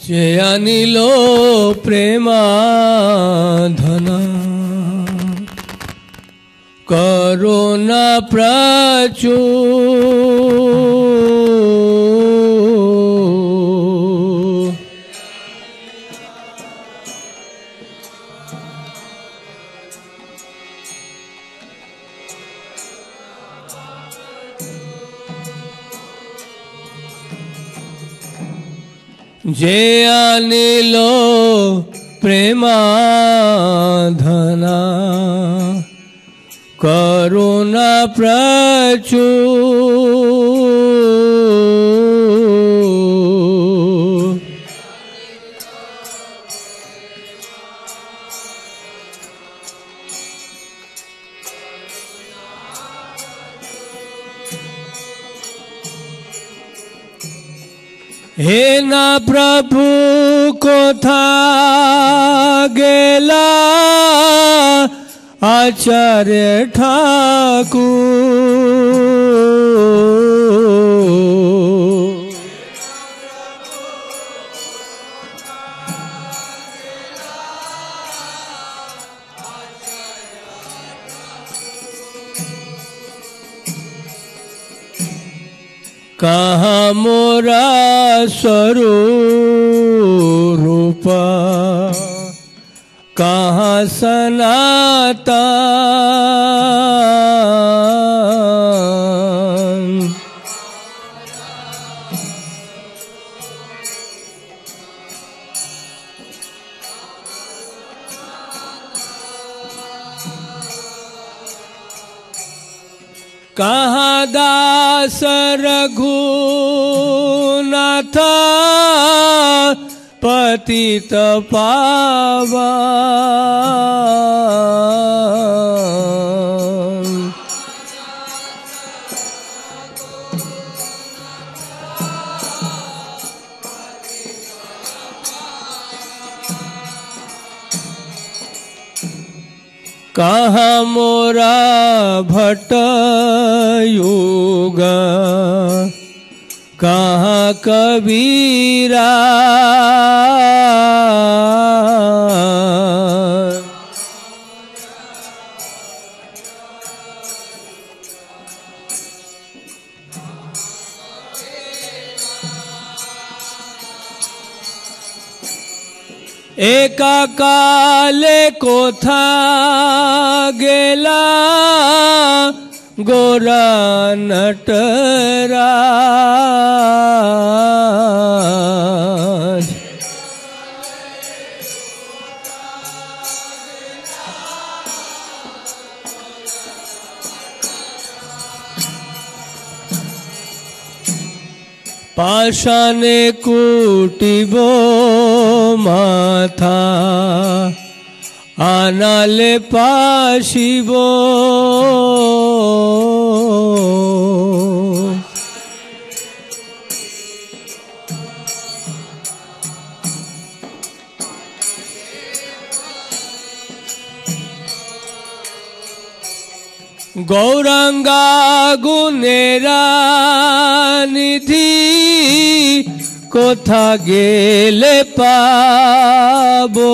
जे अनिलो प्रेमाधन करुणा प्रचुर जे अनिलो प्रेमाधना करुणा प्रचुर हे ना प्रभु कोथा गेला आचार्य ठाकुर कहाँ मोरा स्वरूप कहाँ सनातन कहाँ दास रघुनाथ पतित पावन कहाँ मोरा भट्ट युग कहाँ कबीरा एका काले कोथा गेला गोरा नटराज पाषाणे कुटिबो माथा आनाले पाशिबो गौरांगा गुनेरा निधि कोथा गेले पाबो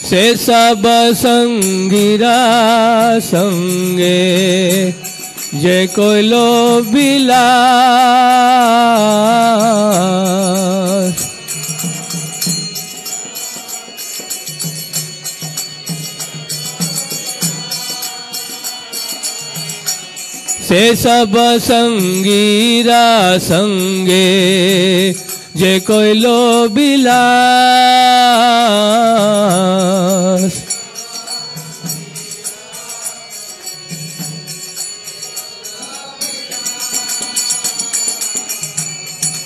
से सब संगीरा संगे जे कोइलो बिलास से सब संगीरा संगे जे कोइलो बिलास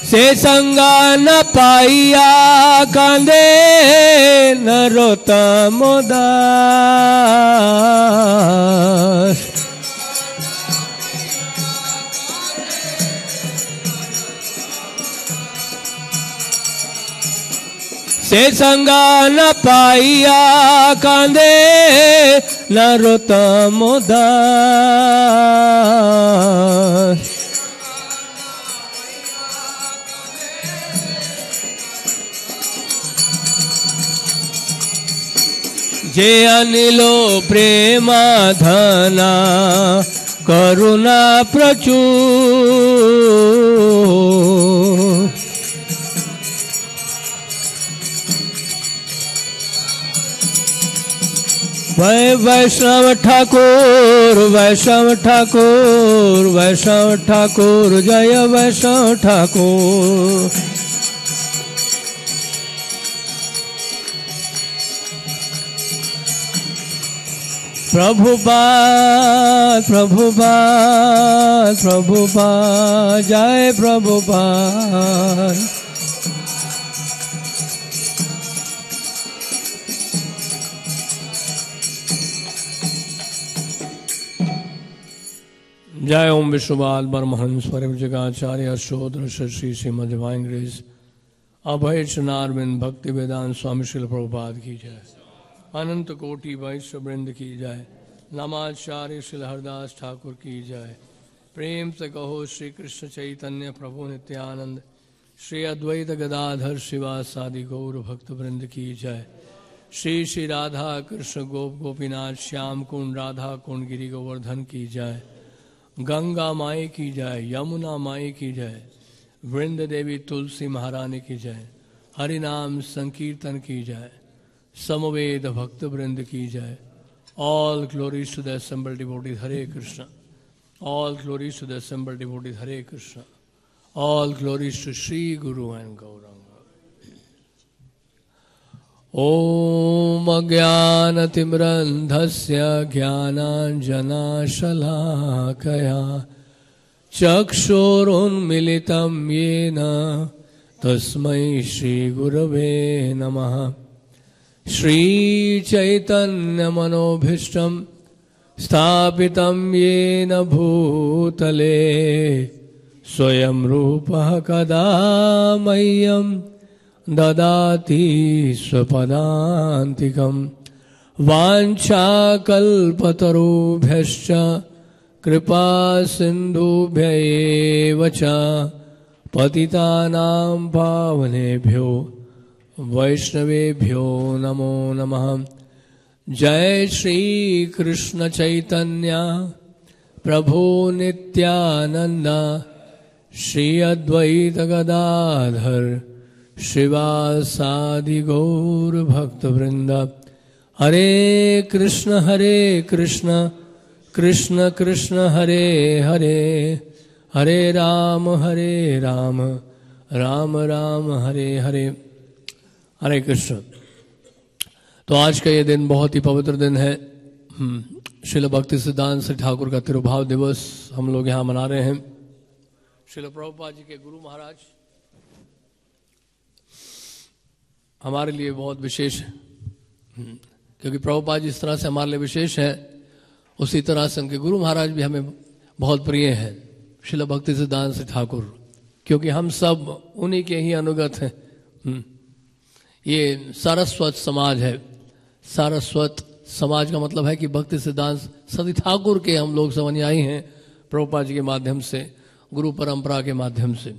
से संगा न पाइया कांदे नरोत्तम दास से संगा न पाइया कांदे नरोत्तम दास। जे अनिलो प्रेमा धना करुणा प्रचुर। वैष्णव ठाकुर वैष्णव ठाकुर वैष्णव ठाकुर जय वैष्णव ठाकुर। प्रभुपाद प्रभुपाद प्रभुपाद जय प्रभुपाद। जय ओम विश्वपाल परमहंस परिव्राजकाचार्य अष्टोत्तर श्री श्रीमद् डिवाइन ग्रेस अभय चरणारविंद भक्ति वेदांत स्वामी श्रील प्रभुपाद की जय। अनंत कोटि वैष्णव वृंद की जय। नमाचार्य श्री हरदास ठाकुर की जय। प्रेम से कहो श्री कृष्ण चैतन्य प्रभु नित्यानंद श्री अद्वैत गदाधर शिवासादि गौर भक्त वृंद की जय। श्री श्री राधा कृष्ण गोप गोपीनाथ श्याम कुंड राधा कुंड गिरि गोवर्धन की जय। गंगा माई की जय। यमुना माई की जय। वृंद देवी तुलसी महारानी की जय। हरिनाम संकीर्तन की जय। समवेद भक्त वृंद की जय। All glories to the assembled devotees Hare Krishna. All glories to the assembled devotees Hare Krishna. All glories to Shri Guru and Gaurang. ओम अज्ञानतिमिरन्धस्य ज्ञानाञ्जनशलाकया चक्षुरुन्मीलितं येन तस्मै श्रीगुरवे नमः। श्रीचैतन्यमनोभीष्टं स्थापितं येन भूतले स्वयं रूपः कदा मह्यं ददाति स्वपदान्तिकं। वाञ्छाकल्पतरुभ्यश्च कृपा सिन्धुभ्य एव च पतितानां पावनेभ्यो वैष्णवेभ्यो नमो नमः। जय श्री कृष्ण चैतन्य प्रभु नित्यानंद श्री अद्वैत गदाधर शिवासादि गौर भक्त वृंद। हरे कृष्ण कृष्ण कृष्ण हरे हरे हरे राम राम राम हरे हरे हरे कृष्ण। तो आज का ये दिन बहुत ही पवित्र दिन है। श्रील भक्ति सिद्धांत श्री ठाकुर का तिरुभाव दिवस हम लोग यहाँ मना रहे हैं। श्रील प्रभुपाद जी के गुरु महाराज हमारे लिए बहुत विशेष है, क्योंकि प्रभुपाद जी इस तरह से हमारे लिए विशेष है, उसी तरह से उनके गुरु महाराज भी हमें बहुत प्रिय हैं, श्रील भक्ति सिद्धांत श्री ठाकुर, क्योंकि हम सब उन्हीं के ही अनुगत हैं। ये सारस्वत समाज है। सारस्वत समाज का मतलब है कि भक्ति सिद्धांत सती ठाकुर के हम लोग सब अनुयायी हैं, प्रभुपाद जी के माध्यम से, गुरु परंपरा के माध्यम से।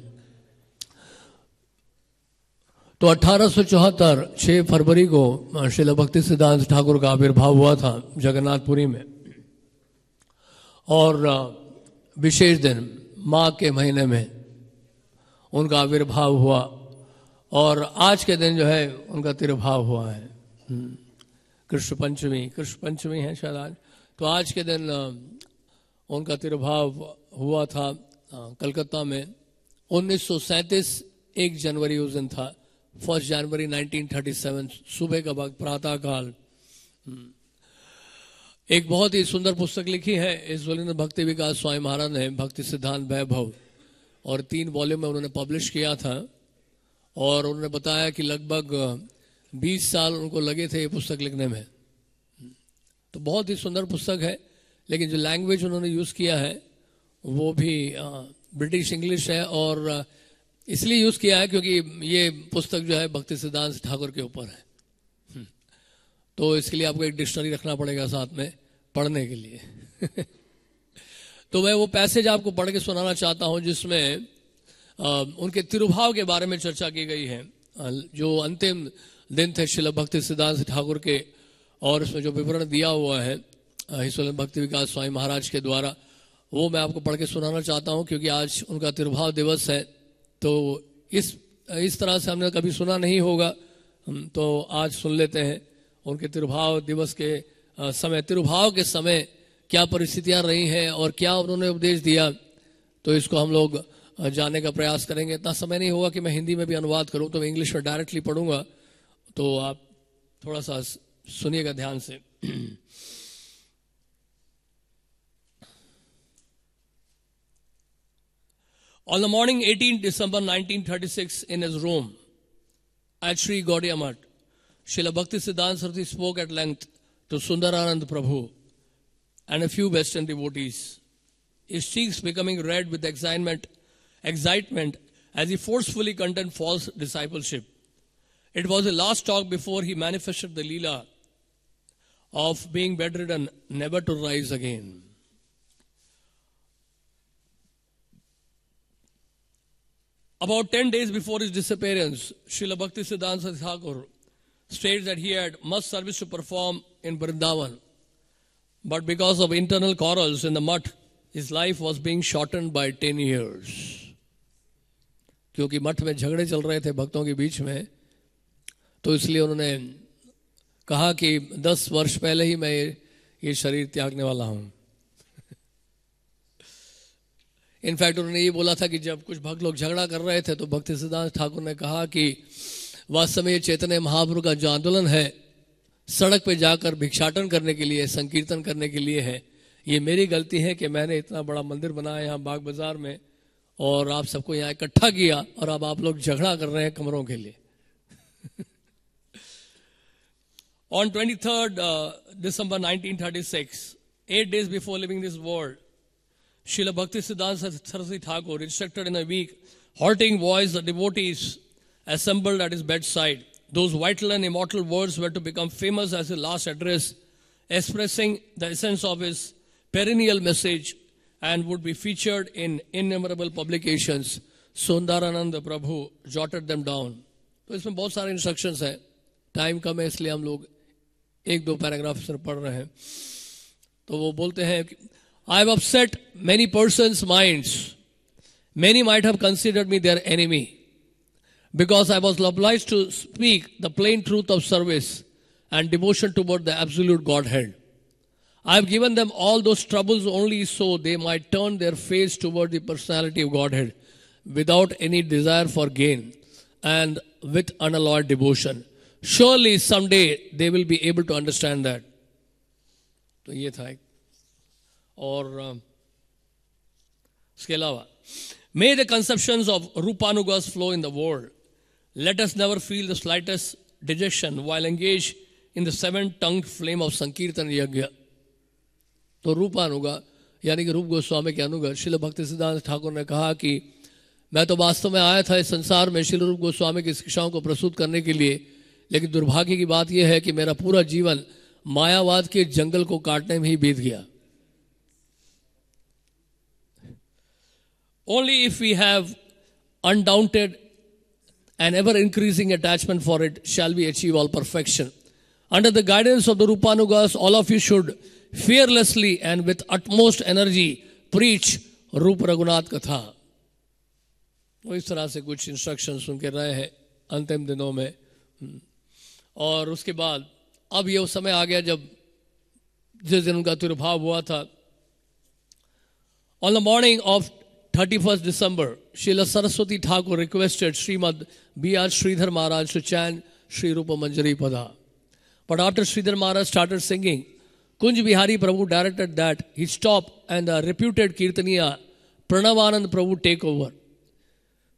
तो 1874 6 फरवरी को श्रील भक्ति सिद्धांत ठाकुर का आविर्भाव हुआ था जगन्नाथपुरी में। और विशेष दिन माघ के महीने में उनका आविर्भाव हुआ, और आज के दिन जो है उनका तिरुभाव हुआ है। कृष्ण पंचमी है शायद आज। तो आज के दिन उनका तिरुभाव हुआ था कलकत्ता में। 1937 1 जनवरी उस दिन था, 1 जनवरी 1937 सुबह का वक्त, प्रातः काल। एक बहुत ही सुंदर पुस्तक लिखी है इस ज्वलिंद भक्ति विकास स्वामी महाराज ने, भक्ति सिद्धांत वैभव, और 3 वॉल्यूम में उन्होंने पब्लिश किया था। और उन्होंने बताया कि लगभग 20 साल उनको लगे थे ये पुस्तक लिखने में। तो बहुत ही सुंदर पुस्तक है, लेकिन जो लैंग्वेज उन्होंने यूज़ किया है वो भी ब्रिटिश इंग्लिश है, और इसलिए यूज किया है क्योंकि ये पुस्तक जो है भक्ति सिद्धांत ठाकुर के ऊपर है, तो इसके लिए आपको एक डिक्शनरी रखना पड़ेगा साथ में पढ़ने के लिए। तो मैं वो पैसेज आपको पढ़ के सुनाना चाहता हूं जिसमें उनके तिरुभाव के बारे में चर्चा की गई है, जो अंतिम दिन थे श्रील भक्ति सिद्धांत ठाकुर के, और उसमें जो विवरण दिया हुआ है हिस्सोलन भक्ति विकास स्वामी महाराज के द्वारा, वो मैं आपको पढ़ के सुनाना चाहता हूं क्योंकि आज उनका तिरुभाव दिवस है। तो इस तरह से हमने कभी सुना नहीं होगा, तो आज सुन लेते हैं उनके तिरुभाव दिवस के समय, तिरुभाव के समय क्या परिस्थितियां रही हैं और क्या उन्होंने उपदेश दिया, तो इसको हम लोग जानने का प्रयास करेंगे। इतना समय नहीं होगा कि मैं हिंदी में भी अनुवाद करूं, तो मैं इंग्लिश में डायरेक्टली पढ़ूंगा, तो आप थोड़ा सा सुनिएगा ध्यान से। On the morning 18 December 1936 in his room at Sri Gaudiya Math, Srila Bhakti Siddhanta Saraswati spoke at length to Sundaranand Prabhu and a few Western devotees, his cheeks becoming red with excitement as he forcefully condemned false discipleship. It was the last talk before he manifested the Leela of being bedridden, never to rise again. About 10 days before his disappearance, Srila Bhakti Siddhanta Thakur states that he had much service to perform in Vrindavan, but because of internal quarrels in the mutt, his life was being shortened by 10 years. क्योंकि मठ में झगड़े चल रहे थे भक्तों के बीच में, तो इसलिए उन्होंने कहा कि 10 वर्ष पहले ही मैं ये शरीर त्यागने वाला हूं। इनफैक्ट उन्होंने ये बोला था कि जब कुछ भक्त लोग झगड़ा कर रहे थे तो भक्ति सिद्धांत ठाकुर ने कहा कि वास्तव में ये चैतन्य महाप्रभु का जो आंदोलन है सड़क पे जाकर भिक्षाटन करने के लिए, संकीर्तन करने के लिए है। ये मेरी गलती है कि मैंने इतना बड़ा मंदिर बनाया यहाँ बाग बाजार में और आप सबको यहाँ इकट्ठा किया और अब आप लोग झगड़ा कर रहे हैं कमरों के लिए। On 23rd December 1936, 8 days before leaving this world, Srila Bhakti Siddhanta Saraswati Thakur instructed in a weak, halting voice the devotees assembled at his bedside. Those vital and immortal words were to become famous as his last address, expressing the essence of his perennial message, and would be featured in innumerable publications. Sundaranand Prabhu jotted them down. तो इसमें बहुत सारे instructions हैं, time कम है इसलिए हम लोग 1-2 paragraph से पढ़ रहे हैं। तो वो बोलते हैं कि I have upset many persons' minds. Many might have considered me their enemy because I was obliged to speak the plain truth of service and devotion toward the absolute Godhead. I have given them all those troubles only so they might turn their face toward the personality of Godhead without any desire for gain and with unalloyed devotion. Surely someday they will be able to understand that. तो ये था एक और इसके अलावा may the conceptions of Rupanugas flow in the world. Let us never feel the slightest dejection while engaged in the 7-tongued flame of Sankirtan Yajna. तो रूपानुगा यानी कि रूप गोस्वामी के अनुगत श्रील भक्ति सिद्धांत ठाकुर ने कहा कि मैं तो वास्तव में आया था इस संसार में श्रील रूप गोस्वामी की शिक्षाओं को प्रस्तुत करने के लिए, लेकिन दुर्भाग्य की बात यह है कि मेरा पूरा जीवन मायावाद के जंगल को काटने में ही बीत गया। Only if we have undaunted and ever increasing attachment for it shall we achieve all perfection. Under the guidance of the Rupanugas, all of you should fearlessly and with utmost energy preach Rup Raghunath Katha. वो इस तरह से कुछ instruction सुन के रहे हैं अंतिम दिनों में। और उसके बाद अब ये समय आ गया जब जिस दिन उनका तिरुभाव हुआ था। On the morning of 31st December, Srila Saraswati Thakur requested Srimad B.R. Sridhar Maharaj to chant Sri Rupa Manjari Pada. But after Sridhar Maharaj started singing, Kunj Bihari Prabhu directed that he stop and the reputed Kirtaniya Pranavanand Prabhu take over.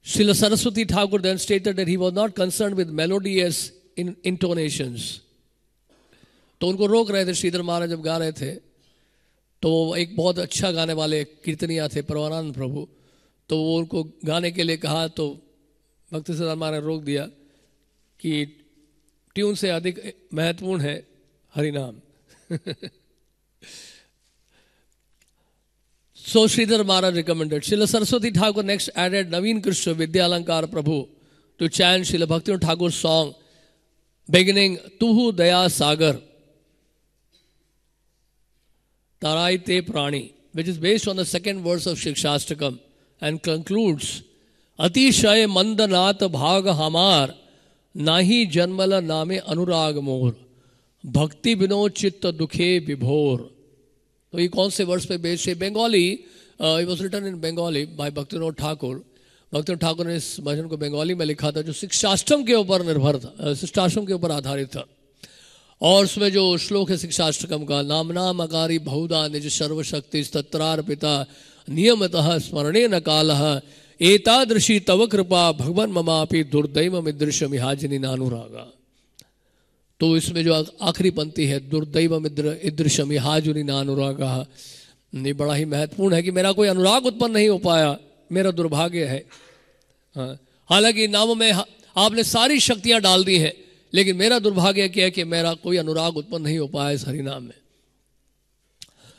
Srila Saraswati Thakur then stated that he was not concerned with melodious intonations. तो उनको रोक रहे थे श्रीधर महाराज जब गा रहे थे, तो एक बहुत अच्छा गाने वाले कीर्तनिया थे परमानंद प्रभु, तो वो उनको गाने के लिए कहा तो भक्ति सिद्धांत महाराज ने रोक दिया कि ट्यून से अधिक महत्वपूर्ण है हरिनाम। So Sridhar Maharaj recommended. Srila Saraswati Thakur next added Naveen Krishna Vidya Alankar Prabhu to chant Srila Bhaktivinoda Thakur's song beginning Tuhu Daya Sagar Taraite Prani, which is based on the second verse of Shikshastakam and concludes Atishay Mandanat Bhaga Hamar Nahi Janmala Name Anurag Mor Bhakti Vinod Chitta Dukhe Vibhor. तो ये कौन से वर्ष पे based है? Bengali, it was written in Bengali by Bhaktivinoda Thakur. Bhaktivinoda Thakur ने इस भजन को बंगाली में लिखा था, जो शिक्षाष्टम के ऊपर निर्भर था, शिक्षाष्टम के ऊपर आधारित था। और उसमें जो श्लोक है शिक्षाष्टकम का, नाम नाम अकारी बहुधा निज सर्वशक्ति तत्रार पिता नियमतः स्मरणे न कालः एतादृशी तव कृपा भगवन ममापि दुर्दैव मिदृश मिहाजिनी नानुरागा। तो इसमें जो आखिरी पंक्ति है दुर्दैव मिद्र ईदृशम हाजुनी नानुरागा, ये बड़ा ही महत्वपूर्ण है कि मेरा कोई अनुराग उत्पन्न नहीं हो पाया, मेरा दुर्भाग्य है। हालांकि नाम में आपने सारी शक्तियां डाल दी हैं, लेकिन मेरा दुर्भाग्य क्या है कि मेरा कोई अनुराग उत्पन्न नहीं हो पाया इस हरिनाम में।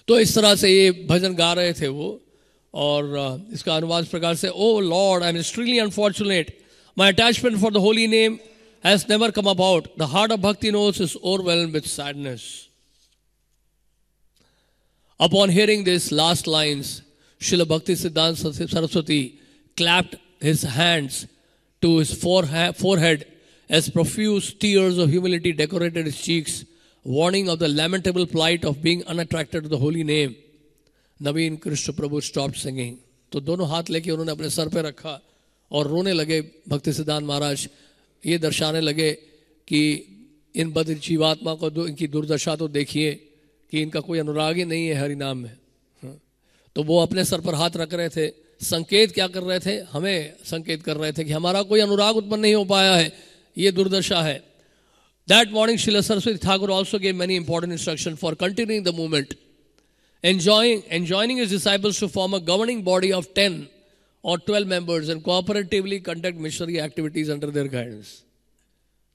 तो इस तरह से ये भजन गा रहे थे वो, और इसका अनुवाद इस प्रकार से, O lord I am extremely unfortunate, my attachment for the holy name has never come about. The heart of bhakti knows is overwhelmed with sadness. Upon hearing these last lines, Srila Bhakti Siddhanta Saraswati clapped his hands to his forehead as profuse tears of humility decorated his cheeks, warning of the lamentable plight of being unattracted to the holy name. Naveen Krishna Prabhu stopped singing. तो दोनों हाथ लेके उन्होंने अपने sir पे रखा और रोने लगे। भक्ति सिद्धांत महाराज ये दर्शाने लगे कि इन बद जीवात्मा को इनकी दुर्दशा तो देखिए कि इनका कोई अनुराग ही नहीं है हरि नाम में। तो वो अपने सर पर हाथ रख रहे थे, संकेत क्या कर रहे थे? हमें संकेत कर रहे थे कि हमारा कोई अनुराग उत्पन्न नहीं हो पाया है, ये दुर्दशा है। That morning Srila Saraswati Thakur also gave many important instructions for continuing the movement, enjoining his disciples to form a governing body of 10 or 12 members and cooperatively conduct missionary activities under their guidance.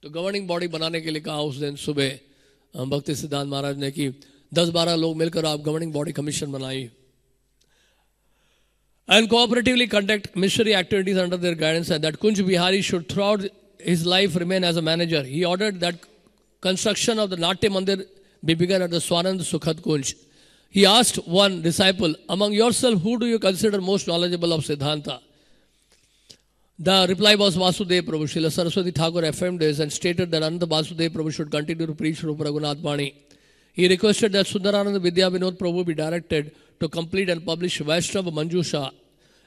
तो governing body बनाने के लिए कहा उस दिन सुबह भक्ति सिद्धांत महाराज ने कि 10-12 लोग मिलकर आप गवर्निंग बॉडी कमीशन बनाइए, and cooperatively conduct missionary activities under their guidance, and that Kunj Bihari should throughout his life remain as a manager. He ordered that construction of the Natya Mandir be begun at the Swanand Sukhad Kunj. He asked one disciple, among yourself, who do you consider most knowledgeable of Siddhanta? The reply was Vasudev Prabhu. Srila Saraswati Thakur affirmed this and stated that Ananda Vasudev Prabhu should continue to preach Rupa Raghunath Bani. He requested that Sundarananda Vidya Vinod Prabhu be directed to complete and publish Vaishnava Manjusha,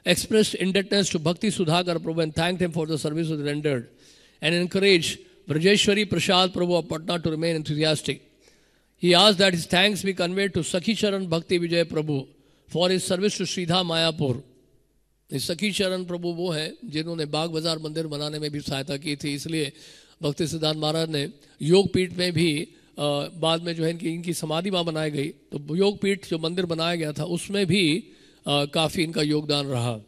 expressed indebtedness to Bhakti Sudhakar Prabhu and thanked him for the services rendered, and encouraged Brajeshwari Prasad Prabhu of Patna to remain enthusiastic. He asked that his thanks be conveyed to Sakhi Charan Bhakti Vijay Prabhu for his service to Sridhar Mayapur. सखी चरण प्रभु वो हैं जिन्होंने बाग बाजार मंदिर बनाने में भी सहायता की थी, इसलिए भक्ति सिद्धांत महाराज ने योगपीठ में भी बाद में जो है इनकी समाधि वहाँ बनाई गई, तो योगपीठ जो मंदिर बनाया गया था उसमें भी काफ़ी इनका योगदान रहा।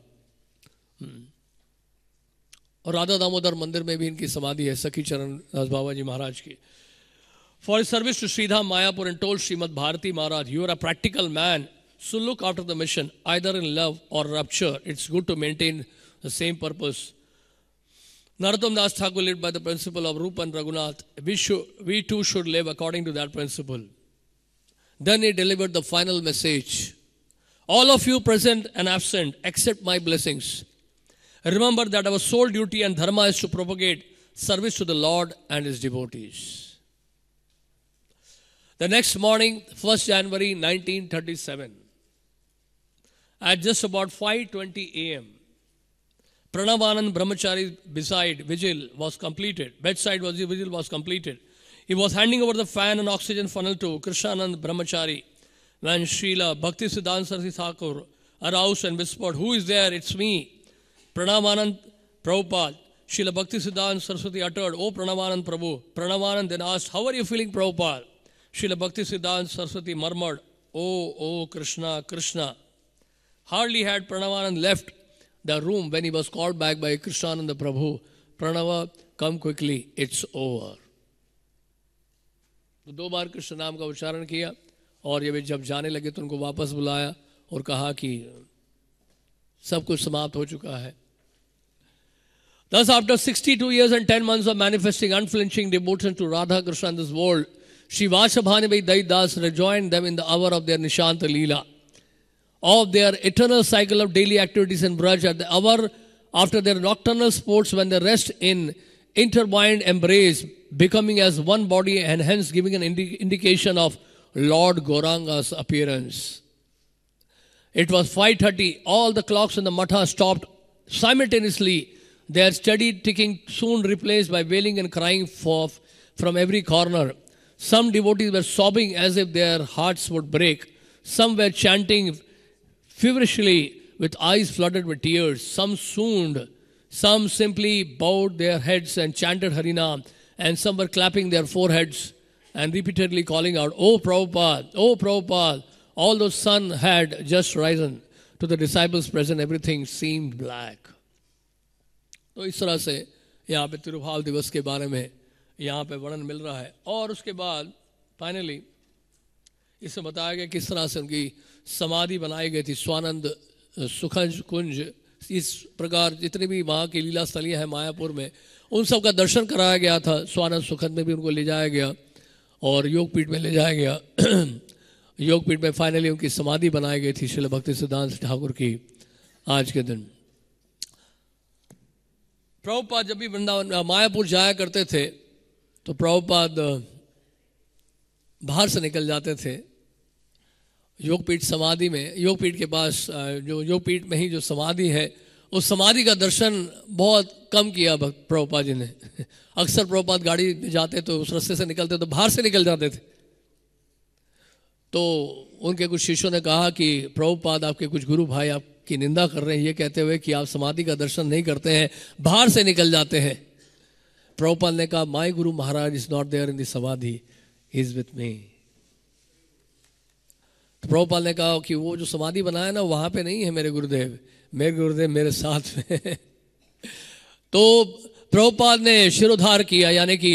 और राधा दामोदर मंदिर में भी इनकी समाधि है सखी चरण दास बाबा जी महाराज की। For his service to Sridhar Mayapur and told Srimad Bharati Maharaj, you are a practical man, so look after the mission, either in love or rupture. It's good to maintain the same purpose. Narottam Das Thakur lived by the principle of Rupa and Raghunath. We too should live according to that principle. Then he delivered the final message. All of you present and absent, accept my blessings. Remember that our sole duty and dharma is to propagate service to the Lord and his devotees. The next morning, 1st January 1937, at just about 5:20 a.m., Pranavanand Brahmachari bedside vigil was completed. He was handing over the fan and oxygen funnel to Krishnanand Brahmachari when Srila Bhakti Siddhanta Saraswati Thakur aroused and whispered, "Who is there? It's me, Pranavanand Prabhupada." Srila Bhakti Siddhanta Saraswati uttered, "Oh Pranavanand Prabhu." Pranavanand then asked, "How are you feeling, Prabhupada?" Srila Bhakti Siddhanta Saraswati murmured, Oh Krishna, Krishna." Hardly had Pranavanand left the room when he was called back by Krishnananda Prabhu Pranav come quickly, it's over. तो 2 बार कृष्ण नाम का उच्चारण किया और ये वे जब जाने लगे तो उनको वापस बुलाया और कहा कि सब कुछ समाप्त हो चुका है। Thus, after 62 years and 10 months of manifesting unflinching devotion to Radha Krishna in this world, Shri Vashabhani Daidas rejoined them in the hour of their Nishanta Leela, of their eternal cycle of daily activities in Braj, at the hour after their nocturnal sports when they rest in intertwined embrace, becoming as one body and hence giving an indication of Lord Gauranga's appearance. It was 5:30. All the clocks in the matha stopped simultaneously. Their steady ticking soon replaced by wailing and crying from every corner. Some devotees were sobbing as if their hearts would break. Some were chanting feverishly with eyes flooded with tears. Some swooned. Some simply bowed their heads and chanted Harinam. And some were clapping their foreheads and repeatedly calling out, "Oh Prabhupada, oh Prabhupada." Although sun had just risen, to the disciples present everything seemed black. तो इस तरह से यहाँ पे तिरुभाव दिवस के बारे में यहाँ पे वर्णन मिल रहा है। और उसके बाद फाइनली इसमें बताया गया किस तरह से उनकी समाधि बनाई गई थी स्वानंद सुखंज कुंज। इस प्रकार जितनी भी वहाँ की लीला स्थलियाँ हैं मायापुर में, उन सब का दर्शन कराया गया था। स्वानंद सुखंद में भी उनको ले जाया गया और योगपीठ में ले जाया गया। योगपीठ में फाइनली उनकी समाधि बनाई गई थी श्रील भक्ति सिद्धांत ठाकुर की आज के दिन। प्रभुपाद जब भी वृंदावन मायापुर जाया करते थे तो प्रभुपाद बाहर से निकल जाते थे योगपीठ समाधि में। योगपीठ के पास जो योगपीठ में ही जो समाधि है, उस समाधि का दर्शन बहुत कम किया प्रभुपाद जी ने। अक्सर प्रभुपाद गाड़ी में जाते तो उस रास्ते से निकलते तो बाहर से निकल जाते थे। तो उनके कुछ शिष्यों ने कहा कि प्रभुपाद आपके कुछ गुरु भाई आपकी निंदा कर रहे हैं, ये कहते हुए कि आप समाधि का दर्शन नहीं करते हैं, बाहर से निकल जाते हैं। प्रभुपाद ने कहा, my guru Maharaj is not there in the samadhi, he is with me. तो प्रभुपाद ने कहा कि वो जो समाधि बनाया ना वहां पे नहीं है मेरे गुरुदेव मेरे साथ में। तो प्रभुपाद ने शिरोधार किया, यानी कि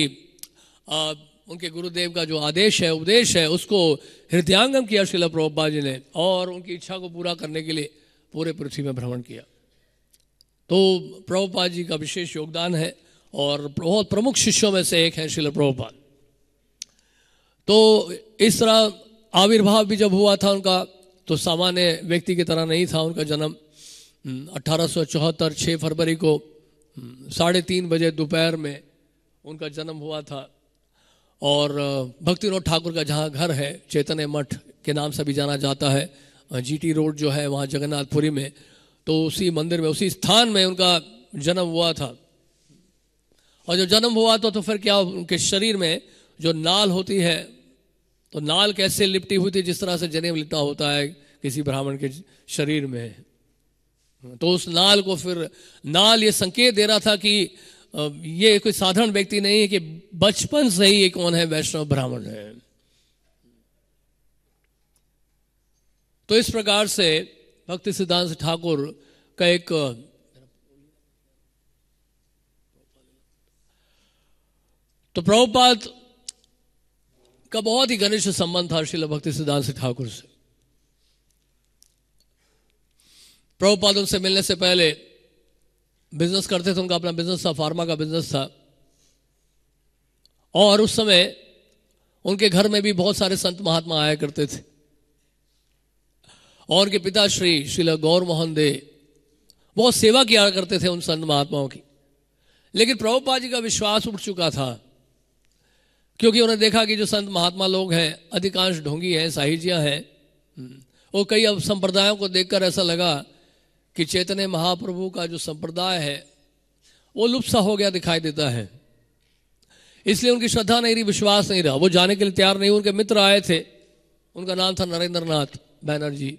उनके गुरुदेव का जो आदेश है, उपदेश है, उसको हृदयांगम किया श्रील प्रभुपाद जी ने और उनकी इच्छा को पूरा करने के लिए पूरे पृथ्वी में भ्रमण किया। तो प्रभुपाद जी का विशेष योगदान है और बहुत प्रमुख शिष्यों में से एक है श्रील प्रभुपाद। तो इस तरह आविर्भाव भी जब हुआ था उनका तो सामान्य व्यक्ति की तरह नहीं था। उनका जन्म 1874 6 फरवरी को 3:30 बजे दोपहर में उनका जन्म हुआ था। और भक्ति विनोद ठाकुर का जहाँ घर है चैतन्य मठ के नाम से भी जाना जाता है, जीटी रोड जो है वहाँ जगन्नाथपुरी में, तो उसी मंदिर में उसी स्थान में उनका जन्म हुआ था। और जब जन्म हुआ तो फिर क्या उनके शरीर में जो नाल होती है, तो नाल कैसे लिपटी हुई थी, जिस तरह से जनेऊ लिपटा होता है किसी ब्राह्मण के शरीर में। तो उस नाल को फिर नाल ये संकेत दे रहा था कि ये कोई साधारण व्यक्ति नहीं है, कि बचपन से ही ये कौन है, वैष्णव ब्राह्मण है। तो इस प्रकार से भक्ति सिद्धांत ठाकुर का एक तो प्रभुपाद का बहुत ही घनिष्ठ संबंध था श्रील भक्ति सिद्धांत ठाकुर से। प्रभुपाद उनसे मिलने से पहले बिजनेस करते थे, उनका अपना बिजनेस था, फार्मा का बिजनेस था। और उस समय उनके घर में भी बहुत सारे संत महात्मा आया करते थे। और उनके पिताश्री श्रील गौर मोहन दे बहुत सेवा किया करते थे उन संत महात्माओं की। लेकिन प्रभुपाद जी का विश्वास उठ चुका था, क्योंकि उन्होंने देखा कि जो संत महात्मा लोग हैं अधिकांश ढोंगी हैं, साहिजियां हैं। और कई अब संप्रदायों को देखकर ऐसा लगा कि चैतन्य महाप्रभु का जो संप्रदाय है वो लुप्त सा हो गया दिखाई देता है। इसलिए उनकी श्रद्धा नहीं रही, विश्वास नहीं रहा, वो जाने के लिए तैयार नहीं। उनके मित्र आए थे, उनका नाम था नरेंद्र नाथ बैनर्जी,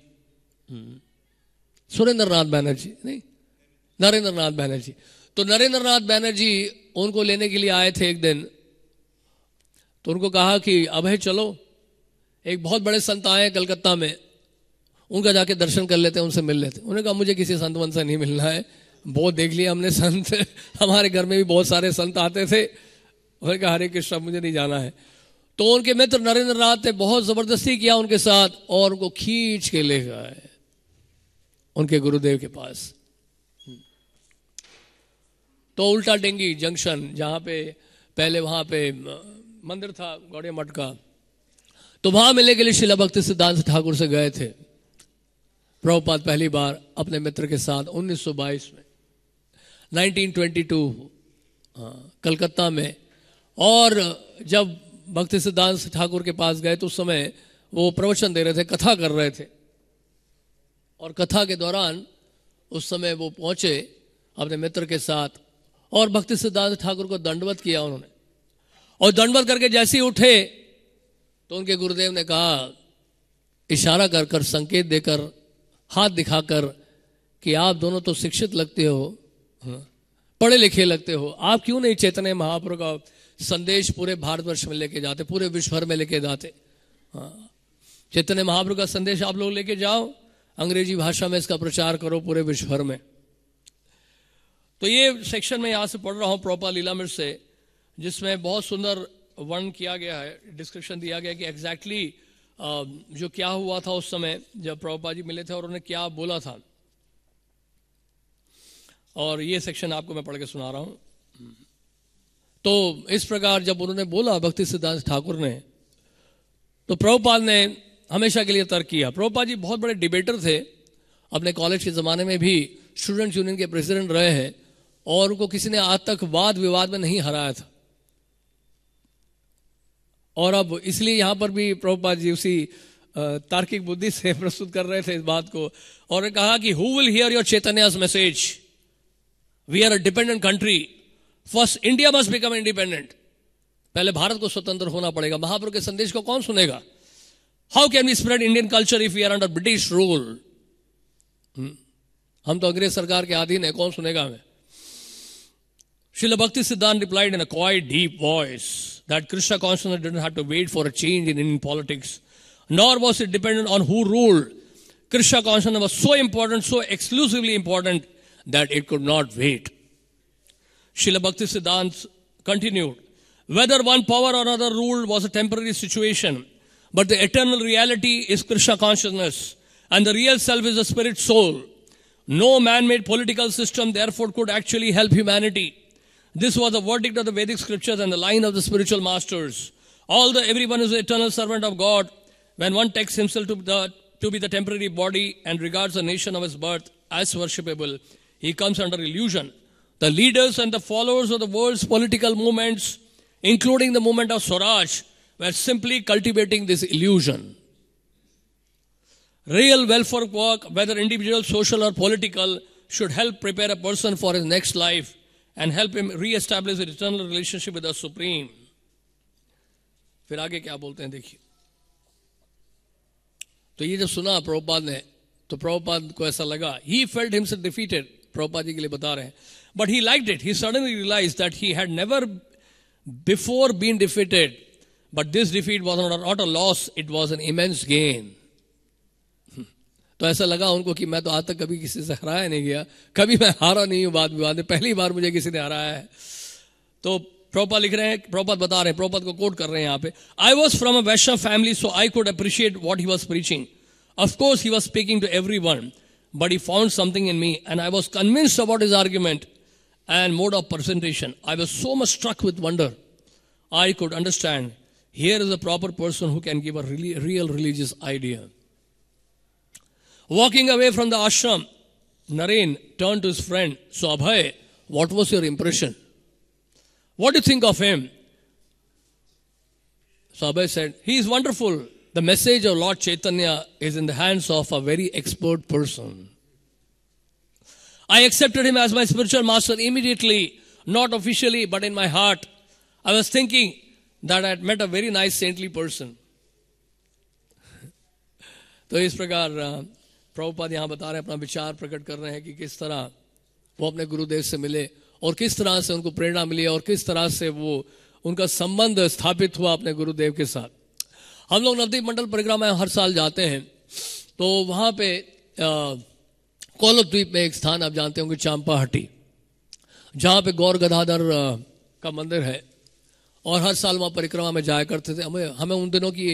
सुरेंद्र नाथ बैनर्जी नहीं, नरेंद्र नाथ बैनर्जी। तो नरेंद्र नाथ बैनर्जी उनको लेने के लिए आए थे एक दिन। तो उनको कहा कि अभय चलो, एक बहुत बड़े संत आए हैं कलकत्ता में, उनका जाके दर्शन कर लेते हैं, उनसे मिल लेते हैं। उन्होंने कहा मुझे किसी संत वन से नहीं मिलना है, बहुत देख लिया हमने संत, हमारे घर में भी बहुत सारे संत आते थे। उन्होंने कहा हरे कृष्णा मुझे नहीं जाना है। तो उनके मित्र नरेंद्र नाथ ने बहुत जबरदस्ती किया उनके साथ और उनको खींच के ले गए उनके गुरुदेव के पास। तो उल्टा डेंगी जंक्शन, जहां पे पहले वहां पे मंदिर था गौड़िया मठ का, तो वहां मिलने के लिए श्रील भक्ति सिद्धांत ठाकुर से गए थे प्रभुपाद पहली बार अपने मित्र के साथ 1922 में 1922 कलकत्ता में। और जब भक्ति सिद्धांत ठाकुर के पास गए तो उस समय वो प्रवचन दे रहे थे, कथा कर रहे थे। और कथा के दौरान उस समय वो पहुंचे अपने मित्र के साथ और भक्ति सिद्धांत ठाकुर को दंडवत किया उन्होंने। और दंडवत करके जैसे ही उठे तो उनके गुरुदेव ने कहा, इशारा कर कर, संकेत देकर, हाथ दिखाकर कि आप दोनों तो शिक्षित लगते हो, पढ़े लिखे लगते हो, आप क्यों नहीं चैतन्य महाप्रभु का संदेश पूरे भारतवर्ष में लेके जाते, पूरे विश्व भर में लेके जाते। चैतन्य महाप्रभु का संदेश आप लोग लेके जाओ, अंग्रेजी भाषा में इसका प्रचार करो पूरे विश्व भर में। तो ये सेक्शन में यहां से पढ़ रहा हूं प्रभुपाद लीलामृत से, जिसमें बहुत सुंदर वर्णन किया गया है, डिस्क्रिप्शन दिया गया कि एग्जैक्टली जो क्या हुआ था उस समय जब प्रभुपाद जी मिले थे और उन्हें क्या बोला था। और ये सेक्शन आपको मैं पढ़ के सुना रहा हूं। तो इस प्रकार जब उन्होंने बोला भक्ति सिद्धांत ठाकुर ने, तो प्रभुपाद ने हमेशा के लिए तर्क किया। प्रभुपाद जी बहुत बड़े डिबेटर थे, अपने कॉलेज के ज़माने में भी स्टूडेंट यूनियन के प्रेसिडेंट रहे हैं और उनको किसी ने आज तक वाद विवाद में नहीं हराया था। और अब इसलिए यहां पर भी प्रभुपाद जी उसी तार्किक बुद्धि से प्रस्तुत कर रहे थे इस बात को। और कहा कि who will hear your Chaitanya's message, we are a dependent country, first India must become independent, पहले भारत को स्वतंत्र होना पड़ेगा, महाप्रभु के संदेश को कौन सुनेगा। How can we spread Indian culture if we are under British rule, हम तो अंग्रेज सरकार के अधीन है, कौन सुनेगा हमें। Srila Bhakti Siddhanta replied in a quiet, deep voice that Krishna consciousness didn't have to wait for a change in Indian politics, nor was it dependent on who ruled. Krishna consciousness was so important, so exclusively important, that it could not wait. Srila Bhakti Siddhanta continued, whether one power or another ruled was a temporary situation, but the eternal reality is Krishna consciousness, and the real self is the spirit soul. No man-made political system therefore could actually help humanity. This was the verdict of the Vedic scriptures and the line of the spiritual masters. Although everyone is the eternal servant of God, when one takes himself to be the temporary body and regards the nation of his birth as worshipable, he comes under illusion. The leaders and the followers of the world's political movements, including the movement of Swaraj, were simply cultivating this illusion. Real welfare work, whether individual, social or political, should help prepare a person for his next life and help him re-establish his eternal relationship with the Supreme. फिर आगे क्या बोलते हैं देखिए। तो ये जब सुना प्रभुपाद ने तो प्रभुपाद को ऐसा लगा, he felt himself defeated, Prabhupada ji के लिए बता रहे हैं, but he liked it. He suddenly realized that he had never before been defeated, but this defeat was not a loss, it was an immense gain. तो ऐसा लगा उनको कि मैं तो आज तक कभी किसी से हराया नहीं गया, कभी मैं हारा नहीं हूं वाद विवाद में, पहली बार मुझे किसी ने हराया है। तो प्रभुपाद लिख रहे हैं, प्रभुपाद बता रहे हैं, प्रभुपाद को कोट कर रहे हैं यहाँ पे, I was from a Vaishnava family so I could appreciate what he was preaching. Of course, he was speaking to everyone, but he found something in me, and I was convinced about his argument and mode of presentation. I was so much struck with wonder. I could understand, here is a proper person who can give a real religious idea. Walking away from the ashram, Naren turned to his friend, so Abhay, what was your impression? What do you think of him? So Abhay said, he is wonderful. The message of Lord Chaitanya is in the hands of a very expert person. I accepted him as my spiritual master immediately, not officially, but in my heart. I was thinking that I had met a very nice saintly person. तो इस प्रकार प्रभुपाद यहाँ बता रहे हैं, अपना विचार प्रकट कर रहे हैं कि किस तरह वो अपने गुरुदेव से मिले और किस तरह से उनको प्रेरणा मिली और किस तरह से वो उनका संबंध स्थापित हुआ अपने गुरुदेव के साथ. हम लोग नवद्वीप मंडल परिक्रमा हर साल जाते हैं, तो वहाँ पे कोलत द्वीप में एक स्थान आप जानते होंगे चांपाहटी, जहाँ पे गौर गदाधर का मंदिर है, और हर साल वहाँ परिक्रमा में जाया करते थे। हमें उन दिनों की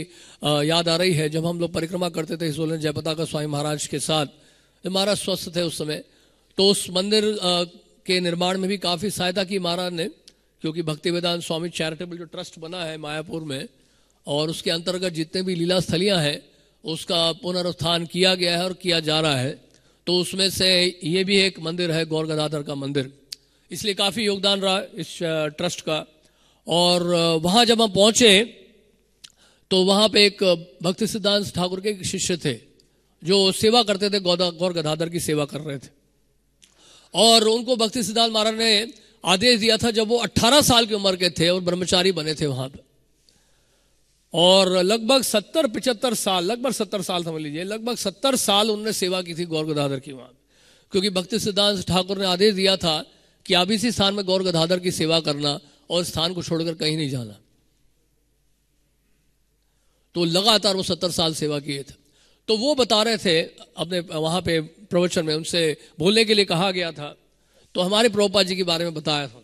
याद आ रही है जब हम लोग परिक्रमा करते थे हिजोलन जयपताका स्वामी महाराज के साथ। महाराज स्वस्थ थे उस समय, तो उस मंदिर के निर्माण में भी काफ़ी सहायता की महाराज ने, क्योंकि भक्ति वेदांत स्वामी चैरिटेबल जो ट्रस्ट बना है मायापुर में, और उसके अंतर्गत जितने भी लीला स्थलियाँ हैं उसका पुनरुत्थान किया गया है और किया जा रहा है। तो उसमें से ये भी एक मंदिर है गौर गदाधर का मंदिर, इसलिए काफ़ी योगदान रहा इस ट्रस्ट का। और वहाँ जब हम पहुँचे तो वहाँ पे एक भक्ति सिद्धांत ठाकुर के शिष्य थे जो सेवा करते थे, गौर गदाधर की सेवा कर रहे थे। और उनको भक्ति सिद्धांत महाराज ने आदेश दिया था जब वो 18 साल की उम्र के थे और ब्रह्मचारी बने थे वहाँ पे, और लगभग 70-75 साल, लगभग 70 साल समझ लीजिए, लगभग 70 साल उन्होंने सेवा की थी गौर गदाधर की वहाँ, क्योंकि भक्ति सिद्धांत ठाकुर ने आदेश दिया था कि आप इसी स्थान में गौर गदाधर की सेवा करना और स्थान को छोड़कर कहीं नहीं जाना। तो लगातार वो 70 साल सेवा किए थे। तो वो बता रहे थे अपने वहाँ पे प्रवचन में, उनसे बोलने के लिए कहा गया था, तो हमारे प्रभुपाद जी के बारे में बताया था।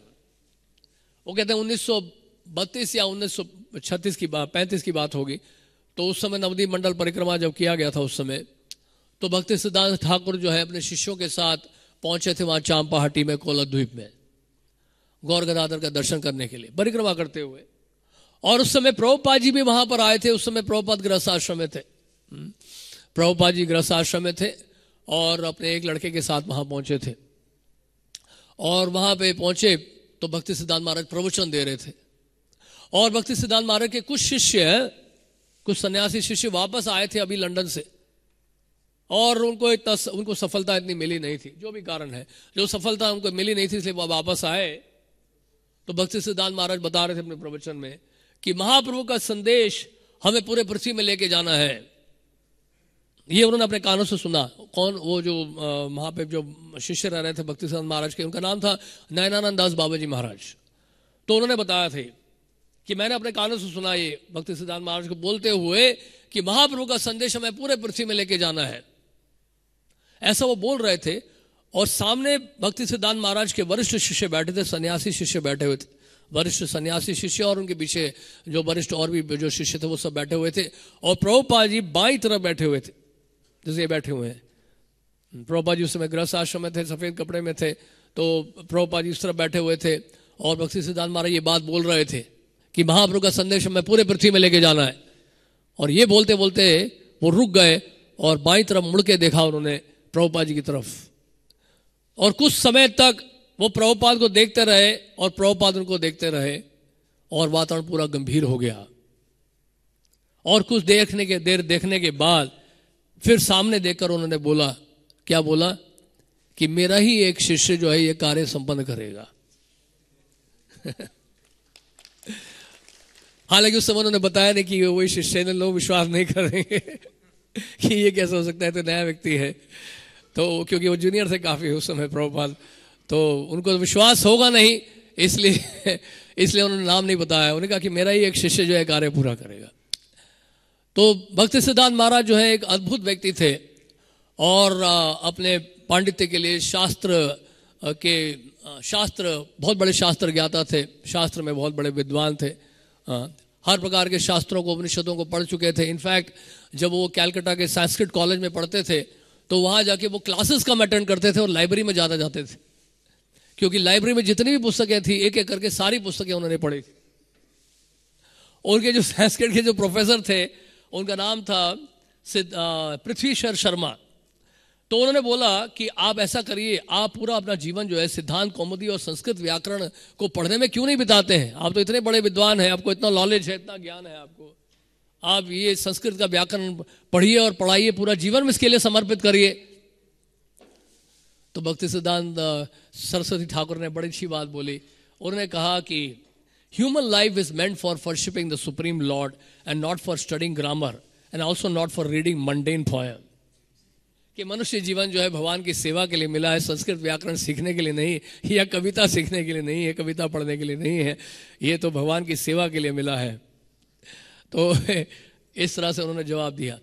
वो कहते हैं 1932 या 1936 की बात, 35 की बात होगी, तो उस समय नवदीप मंडल परिक्रमा जब किया गया था उस समय, तो भक्ति सिद्धांत ठाकुर जो है अपने शिष्यों के साथ पहुंचे थे वहाँ चांपाहटी में, कोलत द्वीप में, गौर गदाधर का दर्शन करने के लिए परिक्रमा करते हुए। और उस समय प्रभुपाद जी भी वहां पर आए थे। उस समय प्रभुपाद गृहस्थ आश्रम में थे, प्रभुपाद जी गृहस्थ आश्रम में थे और अपने एक लड़के के साथ वहां पहुंचे थे। और वहां पे पहुंचे तो भक्ति सिद्धांत महाराज प्रवचन दे रहे थे, और भक्ति सिद्धांत महाराज के कुछ शिष्य, कुछ सन्यासी शिष्य वापस आए थे अभी लंदन से, और उनको सफलता इतनी मिली नहीं थी, जो भी कारण है, जो सफलता उनको मिली नहीं थी, इसलिए वो वापस आए। तो भक्ति सिद्धांत महाराज बता रहे थे अपने प्रवचन में कि महाप्रभु का संदेश हमें पूरे पृथ्वी में लेके जाना है। ये उन्होंने अपने कानों से सुना। कौन? वो जो वहां पे जो शिष्य रह रहे थे भक्ति सिद्धांत महाराज के, उनका नाम था नयनानंद दास बाबा जी महाराज। तो उन्होंने बताया थे कि मैंने अपने कानों से सुना ये भक्ति सिद्धांत महाराज को बोलते हुए कि महाप्रभु का संदेश हमें पूरे पृथ्वी में लेके जाना है, ऐसा वो बोल रहे थे। और सामने भक्ति सिद्धांत महाराज के वरिष्ठ शिष्य बैठे थे, सन्यासी शिष्य बैठे हुए थे, वरिष्ठ सन्यासी शिष्य, और उनके पीछे जो वरिष्ठ और भी जो शिष्य थे वो सब बैठे हुए थे। और प्रभुपाद जी बाईं तरफ बैठे हुए थे, जैसे ये बैठे हुए हैं। प्रभुपाद जी उस समय गृहस्थ आश्रम में थे, सफेद कपड़े में थे, तो प्रभुपाद जी इस तरफ बैठे हुए थे और भक्ति सिद्धांत महाराज ये बात बोल रहे थे कि महाप्रभु का संदेश हमें पूरे पृथ्वी में लेके जाना है। और ये बोलते बोलते वो रुक गए और बाईं तरफ मुड़ के देखा उन्होंने प्रभुपाद जी की तरफ, और कुछ समय तक वो प्रभुपाद को देखते रहे और प्रभुपाद उनको देखते रहे, और वातावरण पूरा गंभीर हो गया। और कुछ देर देखने के बाद फिर सामने देखकर उन्होंने बोला, क्या बोला? कि मेरा ही एक शिष्य जो है ये कार्य संपन्न करेगा। हालांकि उस समय उन्होंने बताया नहीं कि वही शिष्य ने, लोग विश्वास नहीं करेंगे कि ये कैसे हो सकता है, तो नया व्यक्ति है, तो क्योंकि वो जूनियर थे काफी उस समय प्रभुपाद, तो उनको विश्वास होगा नहीं, इसलिए उन्होंने नाम नहीं बताया। उन्होंने कहा कि मेरा ही एक शिष्य जो है कार्य पूरा करेगा। तो भक्ति सिद्धांत महाराज जो है एक अद्भुत व्यक्ति थे, और अपने पांडित्य के लिए शास्त्र बहुत बड़े शास्त्र ज्ञाता थे, शास्त्र में बहुत बड़े विद्वान थे, हर प्रकार के शास्त्रों को, उपनिषदों को पढ़ चुके थे। इनफैक्ट जब वो कैलकाटा के संस्कृत कॉलेज में पढ़ते थे तो वहाँ जाके वो क्लासेस कम अटेंड करते थे और लाइब्रेरी में ज़्यादा जाते थे, क्योंकि लाइब्रेरी में जितनी भी पुस्तकें थी एक एक करके सारी पुस्तकें उन्होंने पढ़ी थी। उनके जो संस्कृत के जो प्रोफेसर थे उनका नाम था पृथ्वीश्वर शर्मा। तो उन्होंने बोला कि आप ऐसा करिए, आप पूरा अपना जीवन जो है सिद्धांत कौमुदी और संस्कृत व्याकरण को पढ़ने में क्यों नहीं बिताते हैं? आप तो इतने बड़े विद्वान हैं, आपको इतना नॉलेज है, इतना ज्ञान है आपको, आप ये संस्कृत का व्याकरण पढ़िए और पढ़ाइए, पूरा जीवन में इसके लिए समर्पित करिए। तो भक्ति सिद्धांत सरस्वती ठाकुर ने बड़ी अच्छी बात बोली। उन्होंने कहा कि human life is meant for worshipping the supreme Lord and not for studying grammar and also not for reading mundane poem. कि मनुष्य जीवन जो है भगवान की सेवा के लिए मिला है, संस्कृत व्याकरण सीखने के लिए नहीं, या कविता सीखने के लिए नहीं है, कविता पढ़ने के लिए नहीं है, ये तो भगवान की सेवा के लिए मिला है। तो इस तरह से उन्होंने जवाब दिया।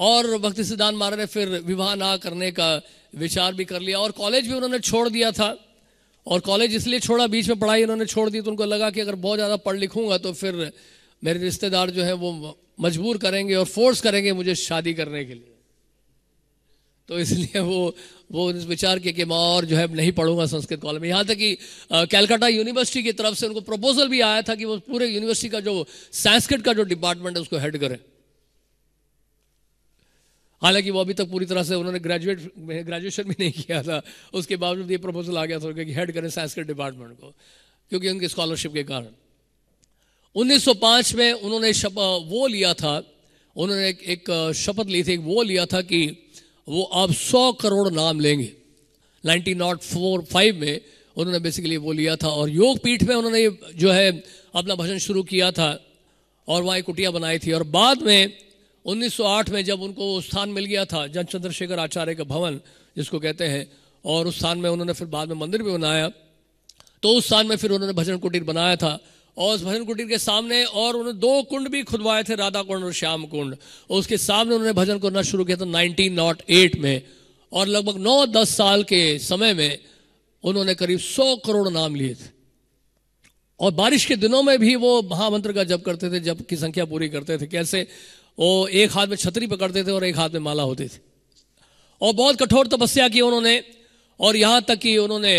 और भक्ति सिद्धांत महाराज ने फिर विवाह ना करने का विचार भी कर लिया और कॉलेज भी उन्होंने छोड़ दिया था। और कॉलेज इसलिए छोड़ा, बीच में पढ़ाई उन्होंने छोड़ दी, तो उनको लगा कि अगर बहुत ज़्यादा पढ़ लिखूंगा तो फिर मेरे रिश्तेदार जो है वो मजबूर करेंगे और फोर्स करेंगे मुझे शादी करने के लिए। तो इसलिए वो इस विचार किया कि मैं और जो है नहीं पढ़ूंगा संस्कृत कॉलेज में। यहाँ तक कि कैलकाटा यूनिवर्सिटी की तरफ से उनको प्रपोजल भी आया था कि वो पूरे यूनिवर्सिटी का जो संस्कृत का जो डिपार्टमेंट है उसको हेड करें। हालांकि वो अभी तक पूरी तरह से उन्होंने ग्रेजुएशन भी नहीं किया था, उसके बावजूद ये प्रपोजल आ गया था कि हेड करें संस्कृत डिपार्टमेंट को, क्योंकि उनकी स्कॉलरशिप के कारण। 1905 में उन्होंने वो लिया था, उन्होंने एक शपथ ली थी, वो लिया था कि वो अब 100 करोड़ नाम लेंगे। 1905 में उन्होंने बेसिकली वो लिया था और योग पीठ में उन्होंने जो है अपना भजन शुरू किया था और वहाँ एक कुटिया बनाई थी। और बाद में 1908 में जब उनको स्थान मिल गया था जन चंद्रशेखर आचार्य का भवन जिसको कहते हैं, और उस स्थान में उन्होंने फिर बाद में मंदिर भी बनाया, तो उस स्थान में फिर उन्होंने भजन कुटीर बनाया था। और उस भजन कुटीर के सामने और उन्होंने 2 कुंड भी खुदवाए थे, राधा कुंड और श्याम कुंड, और उसके सामने उन्होंने भजन करना शुरू किया था 1908 में। और लगभग 9-10 साल के समय में उन्होंने करीब 100 करोड़ नाम लिए थे। और बारिश के दिनों में भी वो महामंत्र का जप करते थे, जप की संख्या पूरी करते थे। कैसे? वो एक हाथ में छतरी पकड़ते थे और एक हाथ में माला होती थी, और बहुत कठोर तपस्या की उन्होंने। और यहां तक कि उन्होंने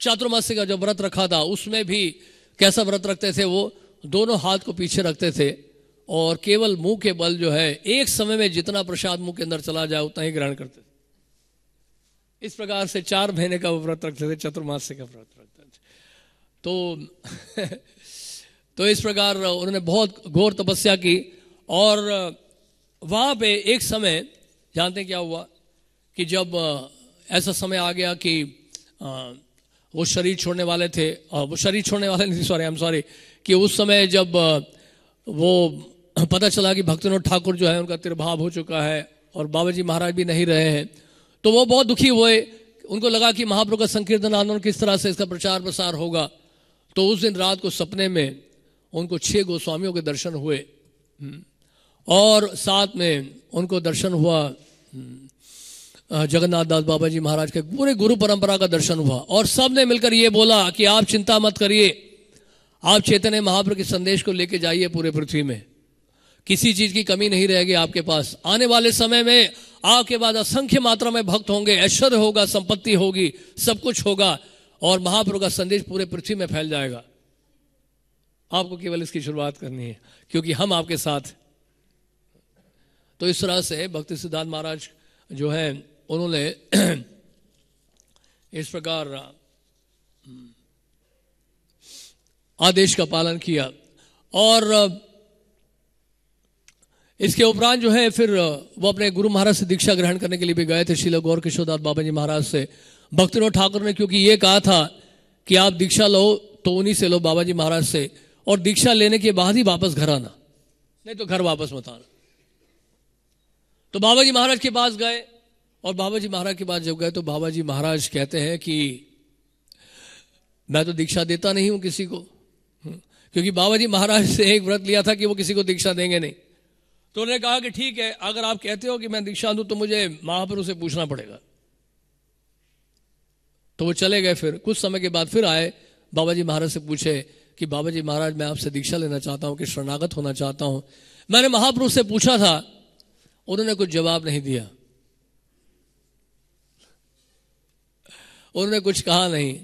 चातुर्मास्य का जो व्रत रखा था उसमें भी कैसा व्रत रखते थे, वो दोनों हाथ को पीछे रखते थे और केवल मुंह के बल जो है एक समय में जितना प्रसाद मुंह के अंदर चला जाए उतना ही ग्रहण करते थे। इस प्रकार से 4 महीने का व्रत रखते थे, चातुर्मास्य का व्रत रखते थे। तो इस प्रकार उन्होंने बहुत घोर तपस्या की। और वहां पे एक समय जानते हैं क्या हुआ कि जब ऐसा समय आ गया कि वो शरीर छोड़ने वाले थे, वो शरीर छोड़ने वाले नहीं, सॉरी, कि उस समय जब वो पता चला कि भक्तिविनोद ठाकुर जो है उनका तिरभाव हो चुका है और बाबा जी महाराज भी नहीं रहे हैं, तो वो बहुत दुखी हुए। उनको लगा कि महाप्रभु का संकीर्तन आंदोलन किस तरह से इसका प्रचार प्रसार होगा। तो उस दिन रात को सपने में उनको 6 गोस्वामियों के दर्शन हुए और साथ में उनको दर्शन हुआ जगन्नाथ दास बाबा जी महाराज के, पूरे गुरु परंपरा का दर्शन हुआ। और सब ने मिलकर ये बोला कि आप चिंता मत करिए, आप चैतन्य महाप्रभु के संदेश को लेके जाइए पूरे पृथ्वी में, किसी चीज की कमी नहीं रहेगी आपके पास। आने वाले समय में आपके बाद असंख्य मात्रा में भक्त होंगे, ऐश्वर्य होगा, संपत्ति होगी, सब कुछ होगा और महाप्रभु का संदेश पूरे पृथ्वी में फैल जाएगा। आपको केवल इसकी शुरुआत करनी है क्योंकि हम आपके साथ। तो इस तरह से भक्ति सिद्धांत महाराज जो है उन्होंने इस प्रकार आदेश का पालन किया। और इसके उपरांत जो है फिर वो अपने गुरु महाराज से दीक्षा ग्रहण करने के लिए भी गए थे, श्रील गौर किशोरदास बाबा जी महाराज से। भक्तिविनोद ठाकुर ने क्योंकि ये कहा था कि आप दीक्षा लो तो उन्हीं से लो, बाबा जी महाराज से, और दीक्षा लेने के बाद ही वापस घर आना, नहीं तो घर वापस मत आना। तो बाबा जी महाराज के पास गए और बाबा जी महाराज के पास जब गए तो बाबा जी महाराज कहते हैं कि मैं तो दीक्षा देता नहीं हूं किसी को, क्योंकि बाबा जी महाराज से एक व्रत लिया था कि वो किसी को दीक्षा देंगे नहीं। तो उन्होंने कहा कि ठीक है, अगर आप कहते हो कि मैं दीक्षा दूं तो मुझे महाप्रभु से पूछना पड़ेगा। तो वो चले गए। फिर कुछ समय के बाद फिर आए, बाबा जी महाराज से पूछे कि बाबा जी महाराज मैं आपसे दीक्षा लेना चाहता हूं कि शरणागत होना चाहता हूं। मैंने महाप्रभु से पूछा था, उन्होंने कुछ जवाब नहीं दिया, उन्होंने कुछ कहा नहीं।